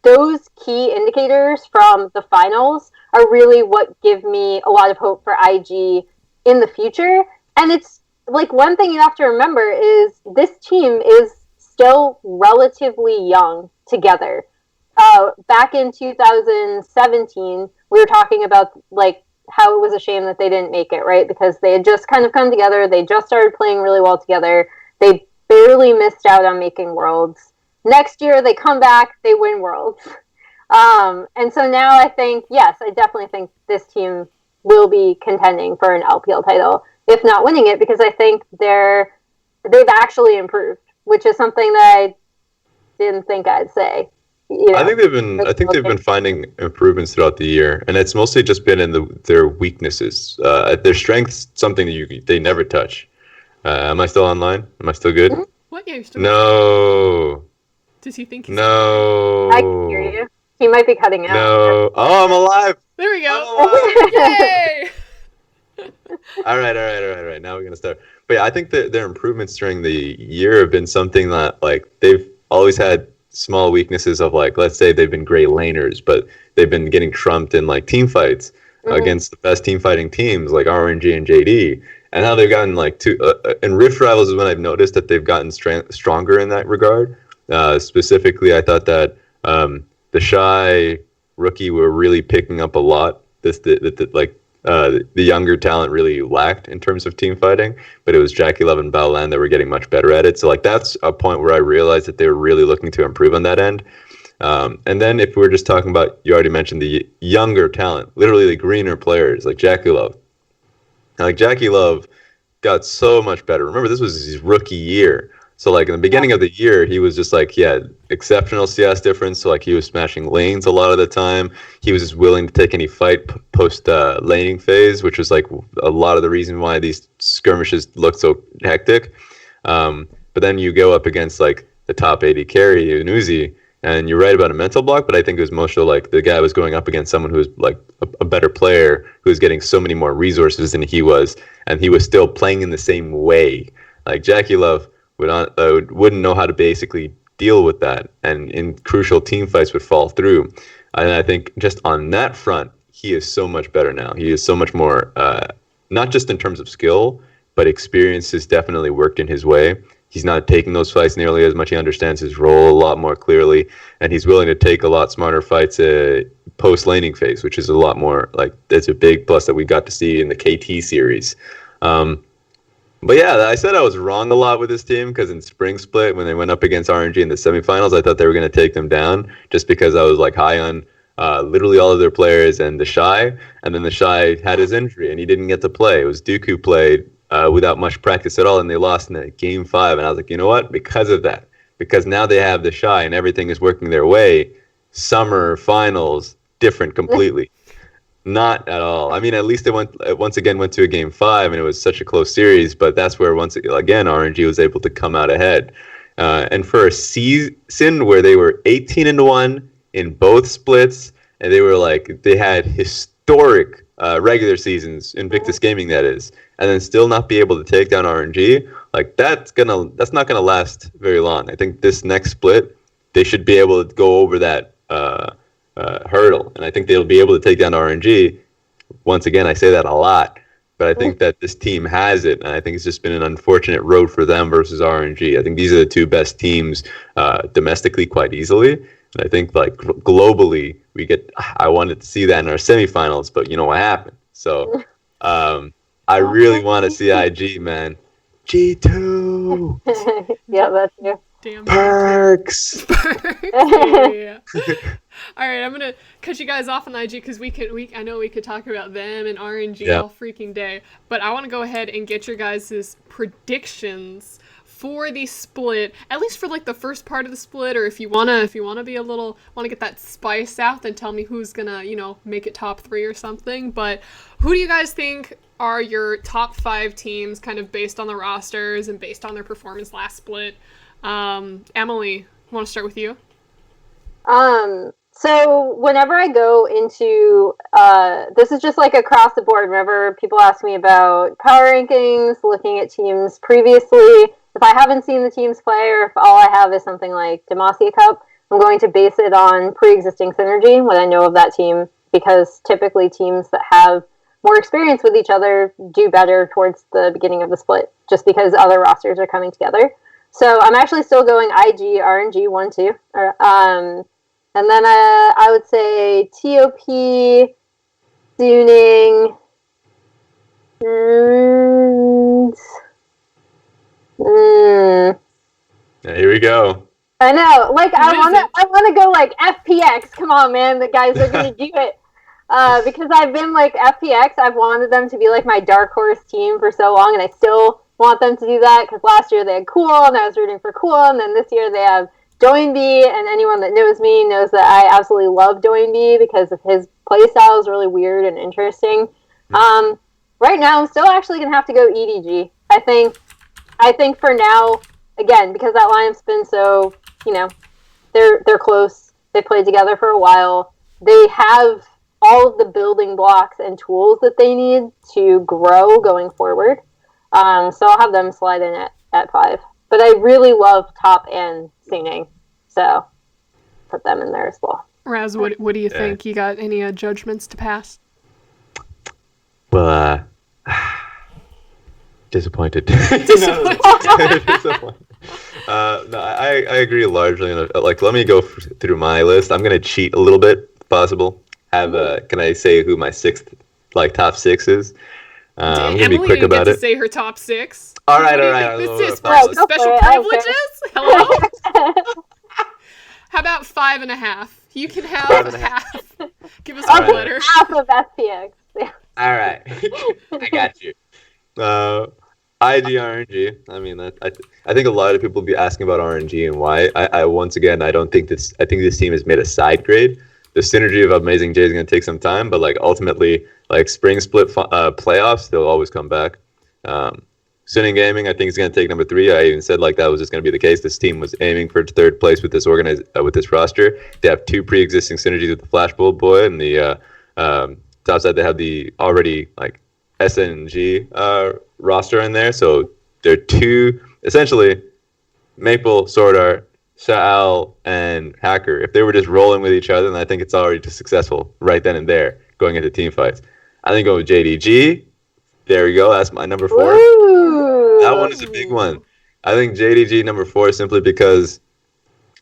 those key indicators from the finals are really what give me a lot of hope for IG in the future. And it's like one thing you have to remember is this team is still relatively young together. Back in 2017, we were talking about like how it was a shame that they didn't make it, right? Because they had just kind of come together. They just started playing really well together. They barely missed out on making Worlds. Next year, they come back, they win Worlds. And so now I think, yes, I definitely think this team will be contending for an LPL title, if not winning it, because I think they've actually improved, which is something that I didn't think I'd say. You know, I think they've been finding improvements throughout the year, and it's mostly just been in their weaknesses. Their strengths, something that they never touch. Am I still online? Am I still good? Mm-hmm. What? Yeah, you're still No. Does he think he's No. I can hear you. He might be cutting out. No. Oh, I'm alive. There we go. I'm alive. Yay! All right. Now we're gonna start. But yeah, I think that their improvements during the year have been something that like they've always had small weaknesses of, like, let's say they've been great laners, but they've been getting trumped in like team fights against the best team fighting teams like RNG and JD. And how they've gotten like in Rift Rivals is when I've noticed that they've gotten stronger in that regard. Specifically, I thought that the Shy rookie were really picking up a lot. The younger talent really lacked in terms of team fighting, but it was Jackie Love and Baolan that were getting much better at it. So like that's a point where I realized that they were really looking to improve on that end. And then if we're just talking about, you already mentioned the younger talent, literally the greener players like Jackie Love. Like Jackie Love got so much better. Remember, this was his rookie year. So like in the beginning of the year, he was just like, exceptional CS difference. So like he was smashing lanes a lot of the time. He was just willing to take any fight post laning phase, which was like a lot of the reason why these skirmishes looked so hectic. But then you go up against like the top 80 carry, Unuzi, And you're right about a mental block, but I think it was mostly like the guy was going up against someone who was like a better player who was getting so many more resources than he was, and he was still playing in the same way. Like Jackie Love wouldn't know how to basically deal with that, and in crucial team fights would fall through. And I think just on that front, he is so much better now. He is so much more, not just in terms of skill, but experience has definitely worked in his way. He's not taking those fights nearly as much. He understands his role a lot more clearly, and he's willing to take a lot smarter fights post-laning phase, which is a lot more, like, it's a big plus that we got to see in the KT series. But yeah, I said I was wrong a lot with this team because in Spring Split, when they went up against RNG in the semifinals, I thought they were going to take them down just because I was like high on literally all of their players and the Shy. And then the Shy had his injury and he didn't get to play. It was Dooku played without much practice at all, and they lost in that game 5. And I was like, you know what? Because of that, because now they have the Shy and everything is working their way. Summer finals, different completely. Not at all. I mean, at least it once again went to a game 5, and it was such a close series. But that's where once again RNG was able to come out ahead. And for a season where they were 18-1 in both splits, and they had historic regular seasons, Invictus Gaming that is, and then still not be able to take down RNG, like that's not gonna last very long. I think this next split they should be able to go over that hurdle, and I think they'll be able to take down RNG. Once again, I say that a lot, but I think that this team has it, and I think it's just been an unfortunate road for them versus RNG. I think these are the two best teams domestically quite easily, and I think like globally I wanted to see that in our semifinals, but you know what happened. So I really want to see IG, man. G2. Yeah, that's you. Damn. Perks. Yeah. All right, I'm gonna cut you guys off on IG because I know we could talk about them and RNG all freaking day, but I want to go ahead and get your guys' predictions for the split, at least for like the first part of the split, or if you wanna be want to get that spice out, then tell me who's gonna make it top 3 or something. But who do you guys think are your top 5 teams, kind of based on the rosters and based on their performance last split? Emily, want to start with you? So whenever I go into, this is just like across the board, whenever people ask me about power rankings, looking at teams previously, if I haven't seen the teams play, or if all I have is something like Demacia Cup, I'm going to base it on pre-existing synergy, what I know of that team, because typically teams that have more experience with each other do better towards the beginning of the split, just because other rosters are coming together. So I'm actually still going IG, RNG 1-2. And then I would say TOP, Tuning, and Here we go. I know, like I wanna go like FPX. Come on, man, the guys are gonna do it. Because I've been like FPX, I've wanted them to be like my dark horse team for so long, and I still want them to do that because last year they had Cool, and I was rooting for Cool, and then this year they have Doinby, and anyone that knows me knows that I absolutely love Doinby because of his playstyle is really weird and interesting. Right now, I'm still actually gonna have to go EDG. I think for now, again, because that lineup's been so, they're close. They played together for a while. They have all of the building blocks and tools that they need to grow going forward. So I'll have them slide in at 5. But I really love Top and Singing, so put them in there as well. Raz, what do you think? You got any judgments to pass? Well, disappointed. Disappointed. No, I agree largely. Like, let me go through my list. I'm gonna cheat a little bit, if possible. Can I say who my 6th, top 6 is? I'm gonna Emily be quick didn't about get it. to say her top 6. All right. This is for special privileges. Hello. How about 5.5? You can have half. Give us a letter. Half of FPX. Yeah. All right, I got you. IG RNG. I mean, I think a lot of people will be asking about RNG and why. I once again, I don't think this. I think this team has made a side grade. The synergy of Amazing J is going to take some time, but ultimately, spring split playoffs, they'll always come back. Sinning Gaming, I think, is going to take number 3. I even said like that was just going to be the case. This team was aiming for 3rd place with this with this roster. They have 2 pre-existing synergies with the Flashbulb Boy, and the top side they have the already like SNG roster in there. So they're 2 essentially Maple, Sword Art, Sha'al, and Hacker. If they were just rolling with each other, then I think it's already just successful right then and there going into team fights. I think go with JDG. There we go. That's my number 4. Ooh. That one is a big one. I think JDG number 4 simply because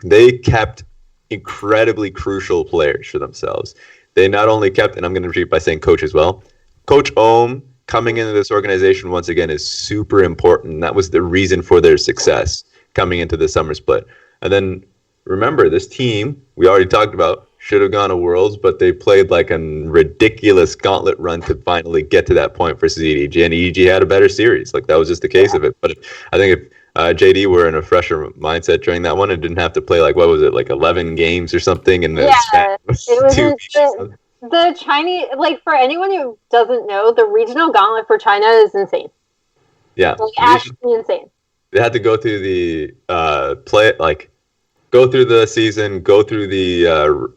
they kept incredibly crucial players for themselves. They not only kept, and I'm going to repeat by saying coach as well. Coach Ohm coming into this organization once again is super important. That was the reason for their success coming into the summer split. And then remember, this team we already talked about should have gone to Worlds, but they played like a ridiculous gauntlet run to finally get to that point versus EDG, and EDG had a better series. Like that was just the case of it. But I think if JD were in a fresher mindset during that one and didn't have to play like what was it, like 11 games or something, and it was the Chinese, like for anyone who doesn't know, the regional gauntlet for China is insane. Yeah, like actually insane. They had to go through the go through the season, go through the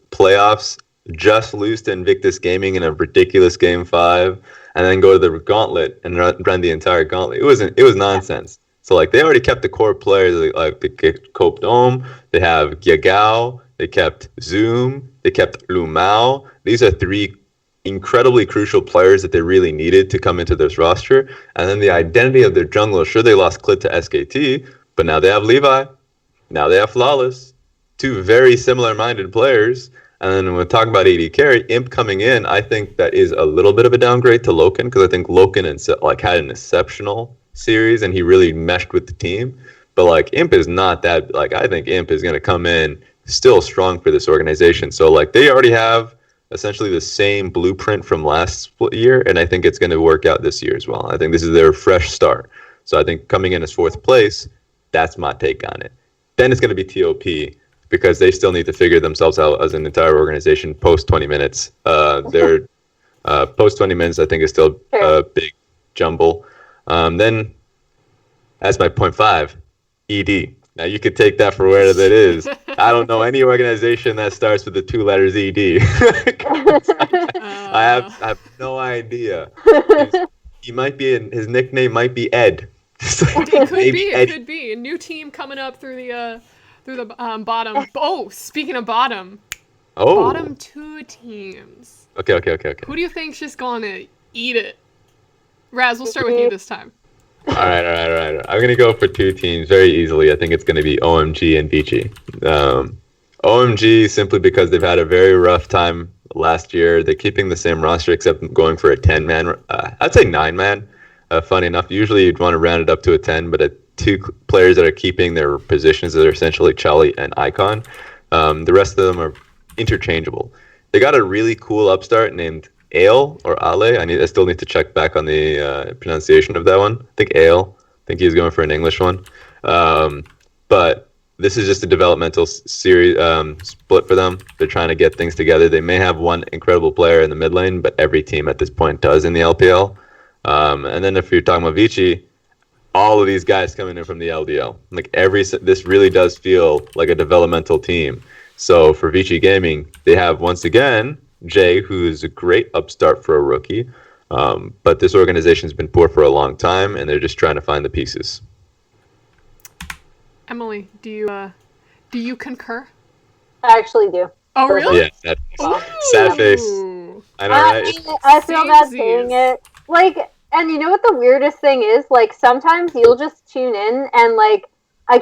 playoffs, just lose to Invictus Gaming in a ridiculous Game 5, and then go to the gauntlet and run the entire gauntlet. It was nonsense. So like they already kept the core players, like they kept Cope Dome, they have Yagao, they kept Zoom, they kept Lu Mao. These are 3 incredibly crucial players that they really needed to come into this roster. And then the identity of their jungler, sure they lost Clit to SKT, but now they have Levi. Now they have Flawless, 2 very similar-minded players. And then when we talk about AD carry, Imp coming in, I think that is a little bit of a downgrade to Loken, because I think Loken had an exceptional series, and he really meshed with the team. But like Imp is not that. Like I think Imp is going to come in still strong for this organization. So like they already have essentially the same blueprint from last year, and I think it's going to work out this year as well. I think this is their fresh start. So I think coming in as 4th place, that's my take on it. Then it's going to be TOP, because they still need to figure themselves out as an entire organization post 20 minutes. Their post 20 minutes, I think, is still a big jumble. Then, as my point 5, ED. Now, you could take that for where that is. I don't know any organization that starts with the 2 letters ED. I have no idea. He might be his nickname might be Ed. It could be a new team coming up through the bottom. Oh, speaking of bottom, bottom 2 teams. Okay. Who do you think's just gonna eat it? Raz, we'll start with you this time. All right. I'm gonna go for 2 teams very easily. I think it's gonna be OMG and Vici. OMG simply because they've had a very rough time last year. They're keeping the same roster except going for a 10-man. I'd say 9-man. Funny enough, usually you'd want to round it up to a 10, but 2 players that are keeping their positions that are essentially Charlie and Icon. The rest of them are interchangeable. They got a really cool upstart named Ale or Ale. I still need to check back on the pronunciation of that one. I think Ale. I think he's going for an English one. But this is just a developmental series split for them. They're trying to get things together. They may have one incredible player in the mid lane, but every team at this point does in the LPL. And then if you're talking about Vici, all of these guys coming in from the LDL. Like this really does feel like a developmental team. So for Vici Gaming, they have once again Jay, who is a great upstart for a rookie. But this organization's been poor for a long time, and they're just trying to find the pieces. Emily, do you concur? I actually do. Oh, really? Yeah, sad face. I know, right? I feel bad saying it. Like, and you know what the weirdest thing is? Like, sometimes you'll just tune in, and like, I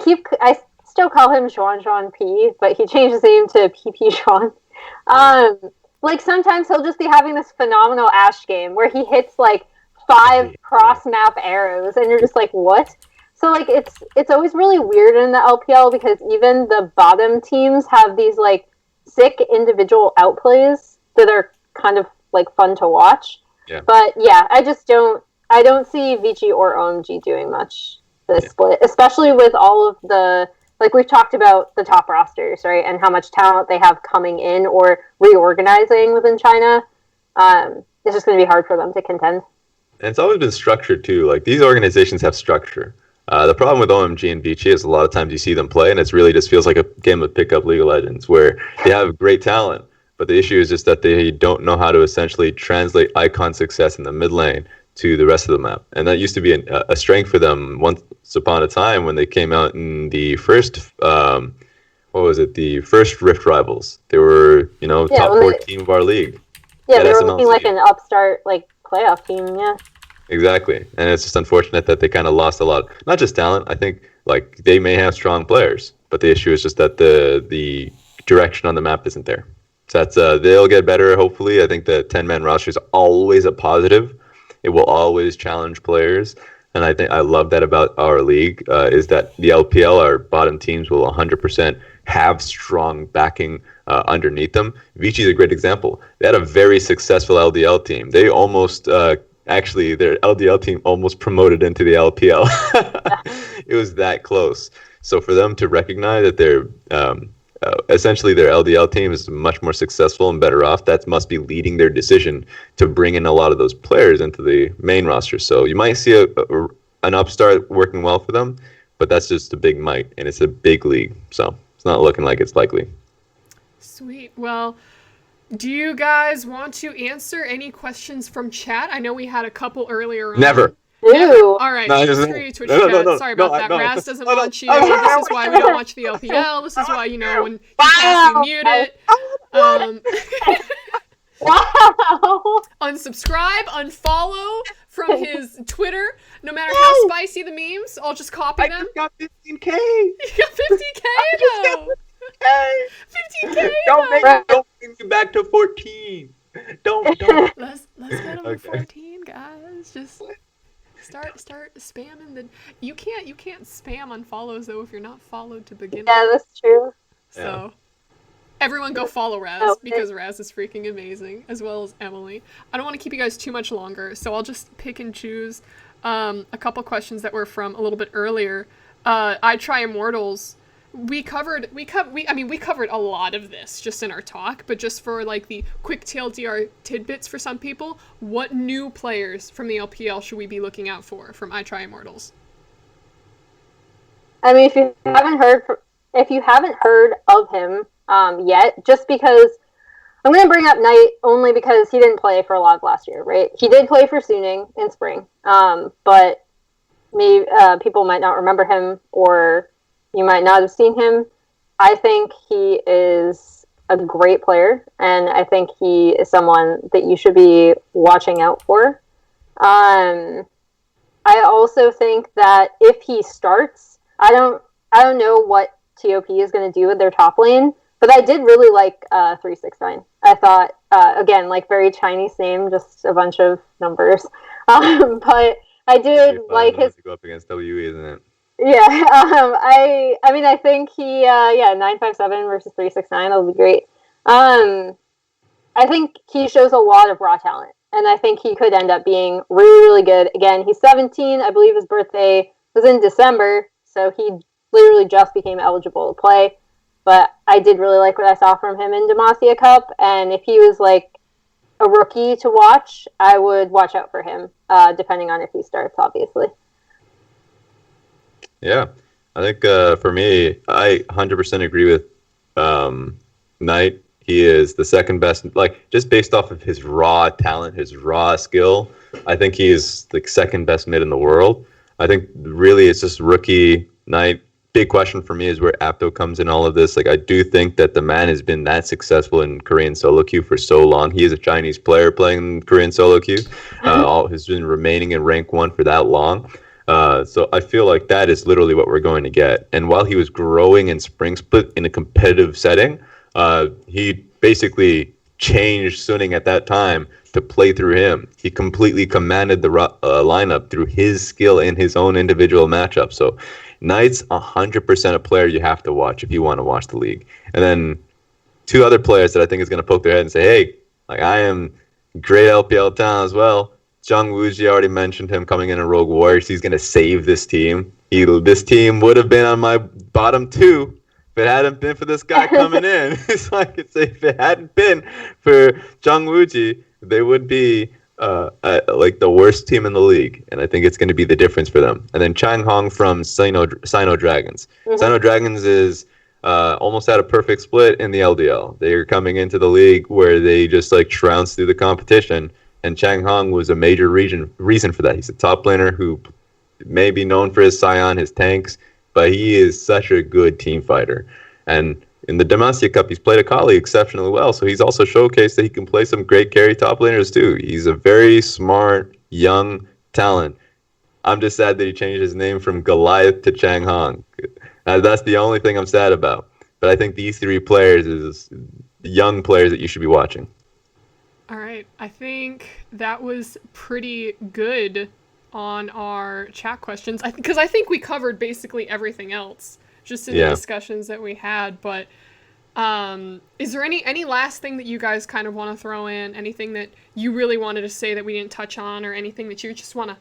still call him Sean P, but he changed his name to PP Sean. Like, sometimes he'll just be having this phenomenal Ashe game where he hits like 5 cross-map arrows, and you're just like, what? So like, it's always really weird in the LPL because even the bottom teams have these like sick individual outplays that are kind of like fun to watch. Yeah. But yeah, I don't see Vici or OMG doing much this split, especially with all of the, like we've talked about the top rosters, right? And how much talent they have coming in or reorganizing within China. It's just going to be hard for them to contend. And it's always been structured too. Like these organizations have structure. The problem with OMG and Vici is a lot of times you see them play, and it really just feels like a game of pickup League of Legends where they have great talent, but the issue is just that they don't know how to essentially translate icon success in the mid lane to the rest of the map. And that used to be a strength for them once upon a time when they came out in the first, what was it, the first Rift Rivals. They were, top 14 of our league. Yeah, they were looking like an upstart, like, playoff team, yeah. Exactly. And it's just unfortunate that they kind of lost a lot. Not just talent. I think, like, they may have strong players, but the issue is just that the direction on the map isn't there. So that's they'll get better, hopefully. I think the 10-man roster is always a positive. It will always challenge players. And I think I love that about our league is that the LPL, our bottom teams, will 100% have strong backing underneath them. Vici is a great example. They had a very successful LDL team. They almost, actually, their LDL team almost promoted into the LPL. It was that close. So for them to recognize that they're essentially their LDL team is much more successful and better off, that must be leading their decision to bring in a lot of those players into the main roster. So you might see an upstart working well for them, but that's just a big might, and it's a big league. So it's not looking like it's likely. Sweet. Well, do you guys want to answer any questions from chat? I know we had a couple earlier on. Never. Ew. All right, no, screw you, Twitch chat. Sorry about that. Raz doesn't want you. This is why we don't watch the LPL. This is why, when you pass, you mute it. Wow. Unsubscribe, unfollow from his Twitter. No matter how spicy the memes, I'll just copy them. I just got 15K. You got 50K though. 15K. Don't bring me back to 14. Don't. Let's get him to 14, guys. Just start spamming the. You can't spam unfollows though if you're not followed to begin with. Yeah, that's true. So, everyone go follow Raz because Raz is freaking amazing, as well as Emily. I don't want to keep you guys too much longer, so I'll just pick and choose a couple questions that were from a little bit earlier. I Try Immortals. We covered a lot of this just in our talk, but just for like the quick TLDR tidbits for some people, what new players from the LPL should we be looking out for from I Try Immortals? I mean, if you haven't heard of him yet, just because I'm going to bring up Knight only because he didn't play for a lot of last year, right? He did play for Suning in spring, but maybe people might not remember him, or you might not have seen him. I think he is a great player, and I think he is someone that you should be watching out for. I also think that if he starts, I don't know what TOP is going to do with their top lane, but I did really like 369. I thought, again, like very Chinese name, just a bunch of numbers. But I did like his... to go up against WE, isn't it? Yeah, I mean, I think he, 957 versus 369, that'll be great. I think he shows a lot of raw talent, and I think he could end up being really, really good. Again, he's 17, I believe his birthday was in December, so he literally just became eligible to play. But I did really like what I saw from him in Demacia Cup, and if he was like a rookie to watch, I would watch out for him, depending on if he starts, obviously. Yeah, I think for me, I 100% agree with Knight. He is the second best, like just based off of his raw talent, his raw skill. I think he is the second best mid in the world. I think really it's just rookie Knight. Big question for me is where Apto comes in all of this. Like I do think that the man has been that successful in Korean solo queue for so long. He is a Chinese player playing Korean solo queue. Has been remaining in rank 1 for that long. So I feel like that is literally what we're going to get. And while he was growing in Spring Split in a competitive setting, he basically changed Suning at that time to play through him. He completely commanded the lineup through his skill in his own individual matchup. So Knight's 100% a player you have to watch if you want to watch the league. And then two other players that I think is going to poke their head and say, hey, like I am great LPL talent as well. Jung Wooji, already mentioned him coming in Rogue Warriors. He's going to save this team. This team would have been on my bottom 2 if it hadn't been for this guy coming in. So I could say if it hadn't been for Jung Wooji, they would be like the worst team in the league, and I think it's going to be the difference for them. And then Chang Hong from Sino Dragons. Sino Dragons is almost had a perfect split in the LDL. They're coming into the league where they just like trounced through the competition, and Chang Hong was a major reason for that. He's a top laner who may be known for his Scion, his tanks, but he is such a good team fighter. And in the Demacia Cup, he's played Akali exceptionally well, so he's also showcased that he can play some great carry top laners too. He's a very smart, young talent. I'm just sad that he changed his name from Goliath to Chang Hong. That's the only thing I'm sad about. But I think these three players is young players that you should be watching. All right. I think that was pretty good on our chat questions. Because I think we covered basically everything else just in the discussions that we had. But is there any last thing that you guys kind of want to throw in? Anything that you really wanted to say that we didn't touch on, or anything that you just want to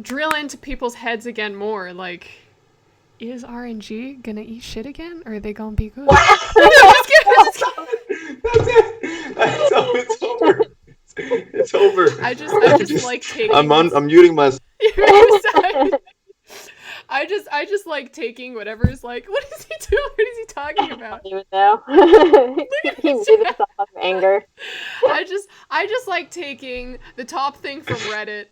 drill into people's heads again more? Like, is RNG gonna eat shit again, or are they gonna be good? That's it. It's over. It's over. I just like taking. I'm muting myself. I just like taking whatever's like. What is he doing? What is he talking about? I don't even know. He muted himself out of anger. I just like taking the top thing from Reddit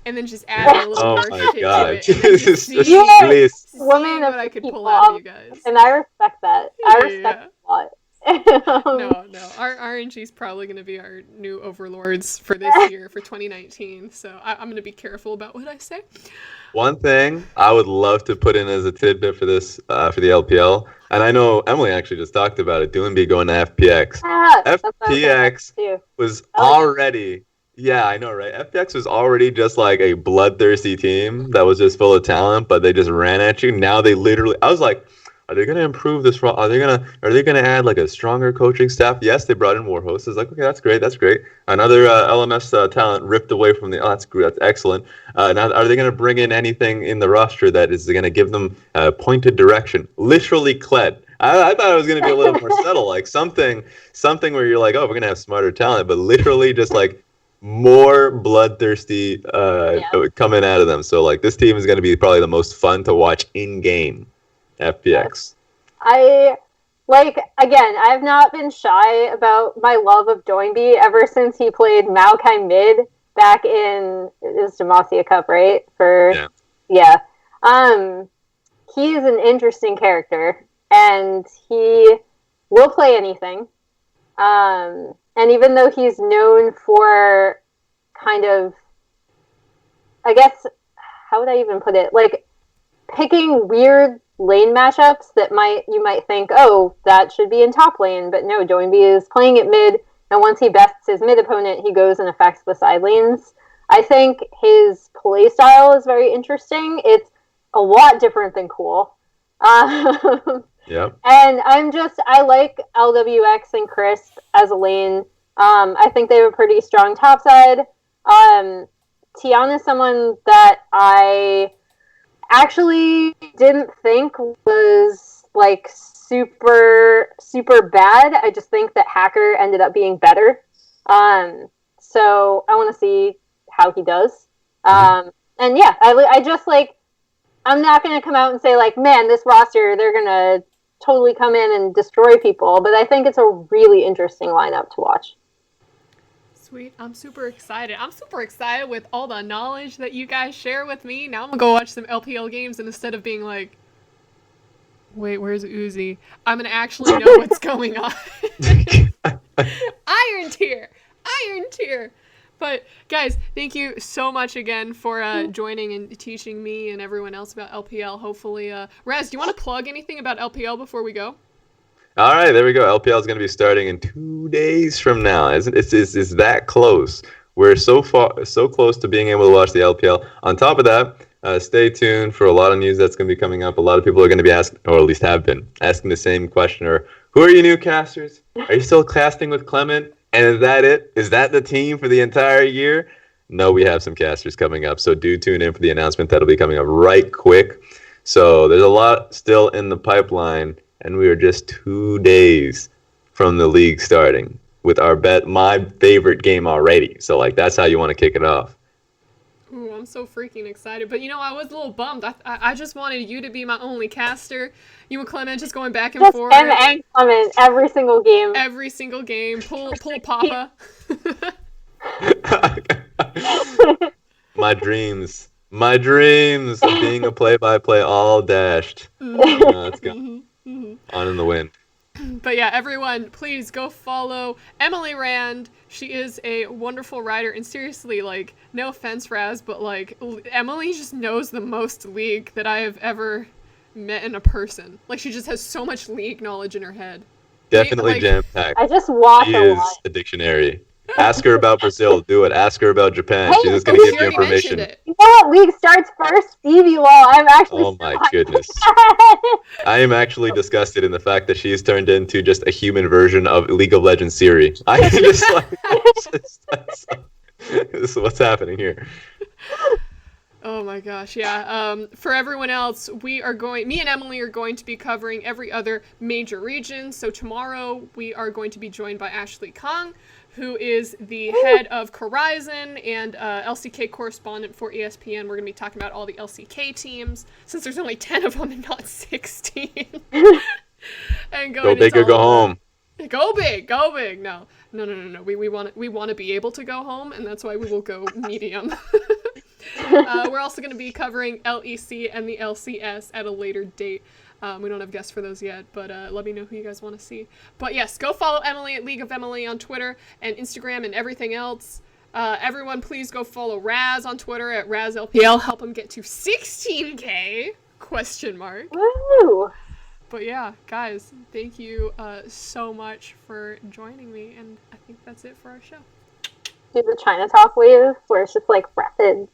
and then just adding a little more shit to it. Jesus, please. Woman what I could pull out of you guys. And I respect that. I respect it a lot. No. Our RNG's probably going to be our new overlords for this year, for 2019. So I'm going to be careful about what I say. One thing I would love to put in as a tidbit for this, for the LPL, and I know Emily actually just talked about it, Doomby going to FPX. FPX was already, yeah, I know, right? FPX was already just like a bloodthirsty team that was just full of talent, but they just ran at you. Now they literally, I was like, are they going to improve this? Are they going to add like a stronger coaching staff? Yes, they brought in Warhost. It's like, okay, that's great. Another LMS talent ripped away from the. Oh, that's great. That's excellent. Now, are they going to bring in anything in the roster that is going to give them pointed direction? Literally, Kled. I thought it was going to be a little more subtle, like something where you're like, oh, we're going to have smarter talent, but literally just like more bloodthirsty coming out of them. So like this team is going to be probably the most fun to watch in game. FPX. I've not been shy about my love of Doinby ever since he played Maokai mid back in this Demacia Cup, right? He's an interesting character, and he will play anything. And even though he's known for kind of, I guess, how would I even put it? Like picking weird lane matchups that you might think, oh, that should be in top lane, but no, Doinby is playing it mid, and once he bests his mid opponent, he goes and affects the side lanes. I think his play style is very interesting. It's a lot different than cool. Yep. And I like LWX and Crisp as a lane. I think they have a pretty strong top side. Tiana is someone that I actually didn't think was like super bad. I just think that Hacker ended up being better. So I want to see how he does. And yeah, I just like, I'm not going to come out and say like, man, this roster, they're going to totally come in and destroy people. But I think it's a really interesting lineup to watch. Sweet. I'm super excited. I'm super excited with all the knowledge that you guys share with me. Now I'm going to go watch some LPL games, and instead of being like, wait, where's Uzi? I'm going to actually know what's going on. Iron tier. But guys, thank you so much again for joining and teaching me and everyone else about LPL. Hopefully, Raz, do you want to plug anything about LPL before we go? All right, there we go. LPL is going to be starting in 2 days from now. It's that close. We're so close to being able to watch the LPL. On top of that, stay tuned for a lot of news that's going to be coming up. A lot of people are going to be asking, or at least have been, asking the same question, or who are your new casters? Are you still casting with Clement? And is that it? Is that the team for the entire year? No, we have some casters coming up, so do tune in for the announcement. That'll be coming up right quick. So there's a lot still in the pipeline, and we are just 2 days from the league starting. with our bet, my favorite game already. So like that's how you want to kick it off. Ooh, I'm so freaking excited. But I was a little bummed. I just wanted you to be my only caster. You and Clement just going back and Just forth. him and Clement every single game. Every single game. Pull a Papa. My dreams of being a play-by-play all dashed. Let's go. On in the wind. But yeah, everyone, please go follow Emily Rand. She is a wonderful writer, and seriously, like, no offense, Raz, but like, Emily just knows the most League that I have ever met in a person. Like, she just has so much League knowledge in her head. Definitely like, jam-packed. I just watch She a is lot. a dictionary. Ask her about Brazil. Do it. Ask her about Japan. Hey, She's just going to give you already mentioned information. it. You know what league starts first? Stevie Wall. I'm actually Oh my goodness. I am actually disgusted in the fact that she's turned into just a human version of League of Legends Siri. I just like, this is what's happening here. Oh my gosh, yeah. For everyone else, me and Emily are going to be covering every other major region. So tomorrow we are going to be joined by Ashley Kong, who is the head of Horizon and LCK correspondent for ESPN. We're going to be talking about all the LCK teams, since there's only 10 of them and not 16. And Go big or go home. Go big, go big. No. We want to be able to go home, and that's why we will go medium. We're also going to be covering LEC and the LCS at a later date. We don't have guests for those yet, but let me know who you guys want to see. But yes, go follow Emily at League of Emily on Twitter and Instagram and everything else. Everyone, please go follow Raz on Twitter at RazLPL. Help him get to 16K? ? Woo! But yeah, guys, thank you so much for joining me, and I think that's it for our show. Do the China Talk wave, where it's just like rapids.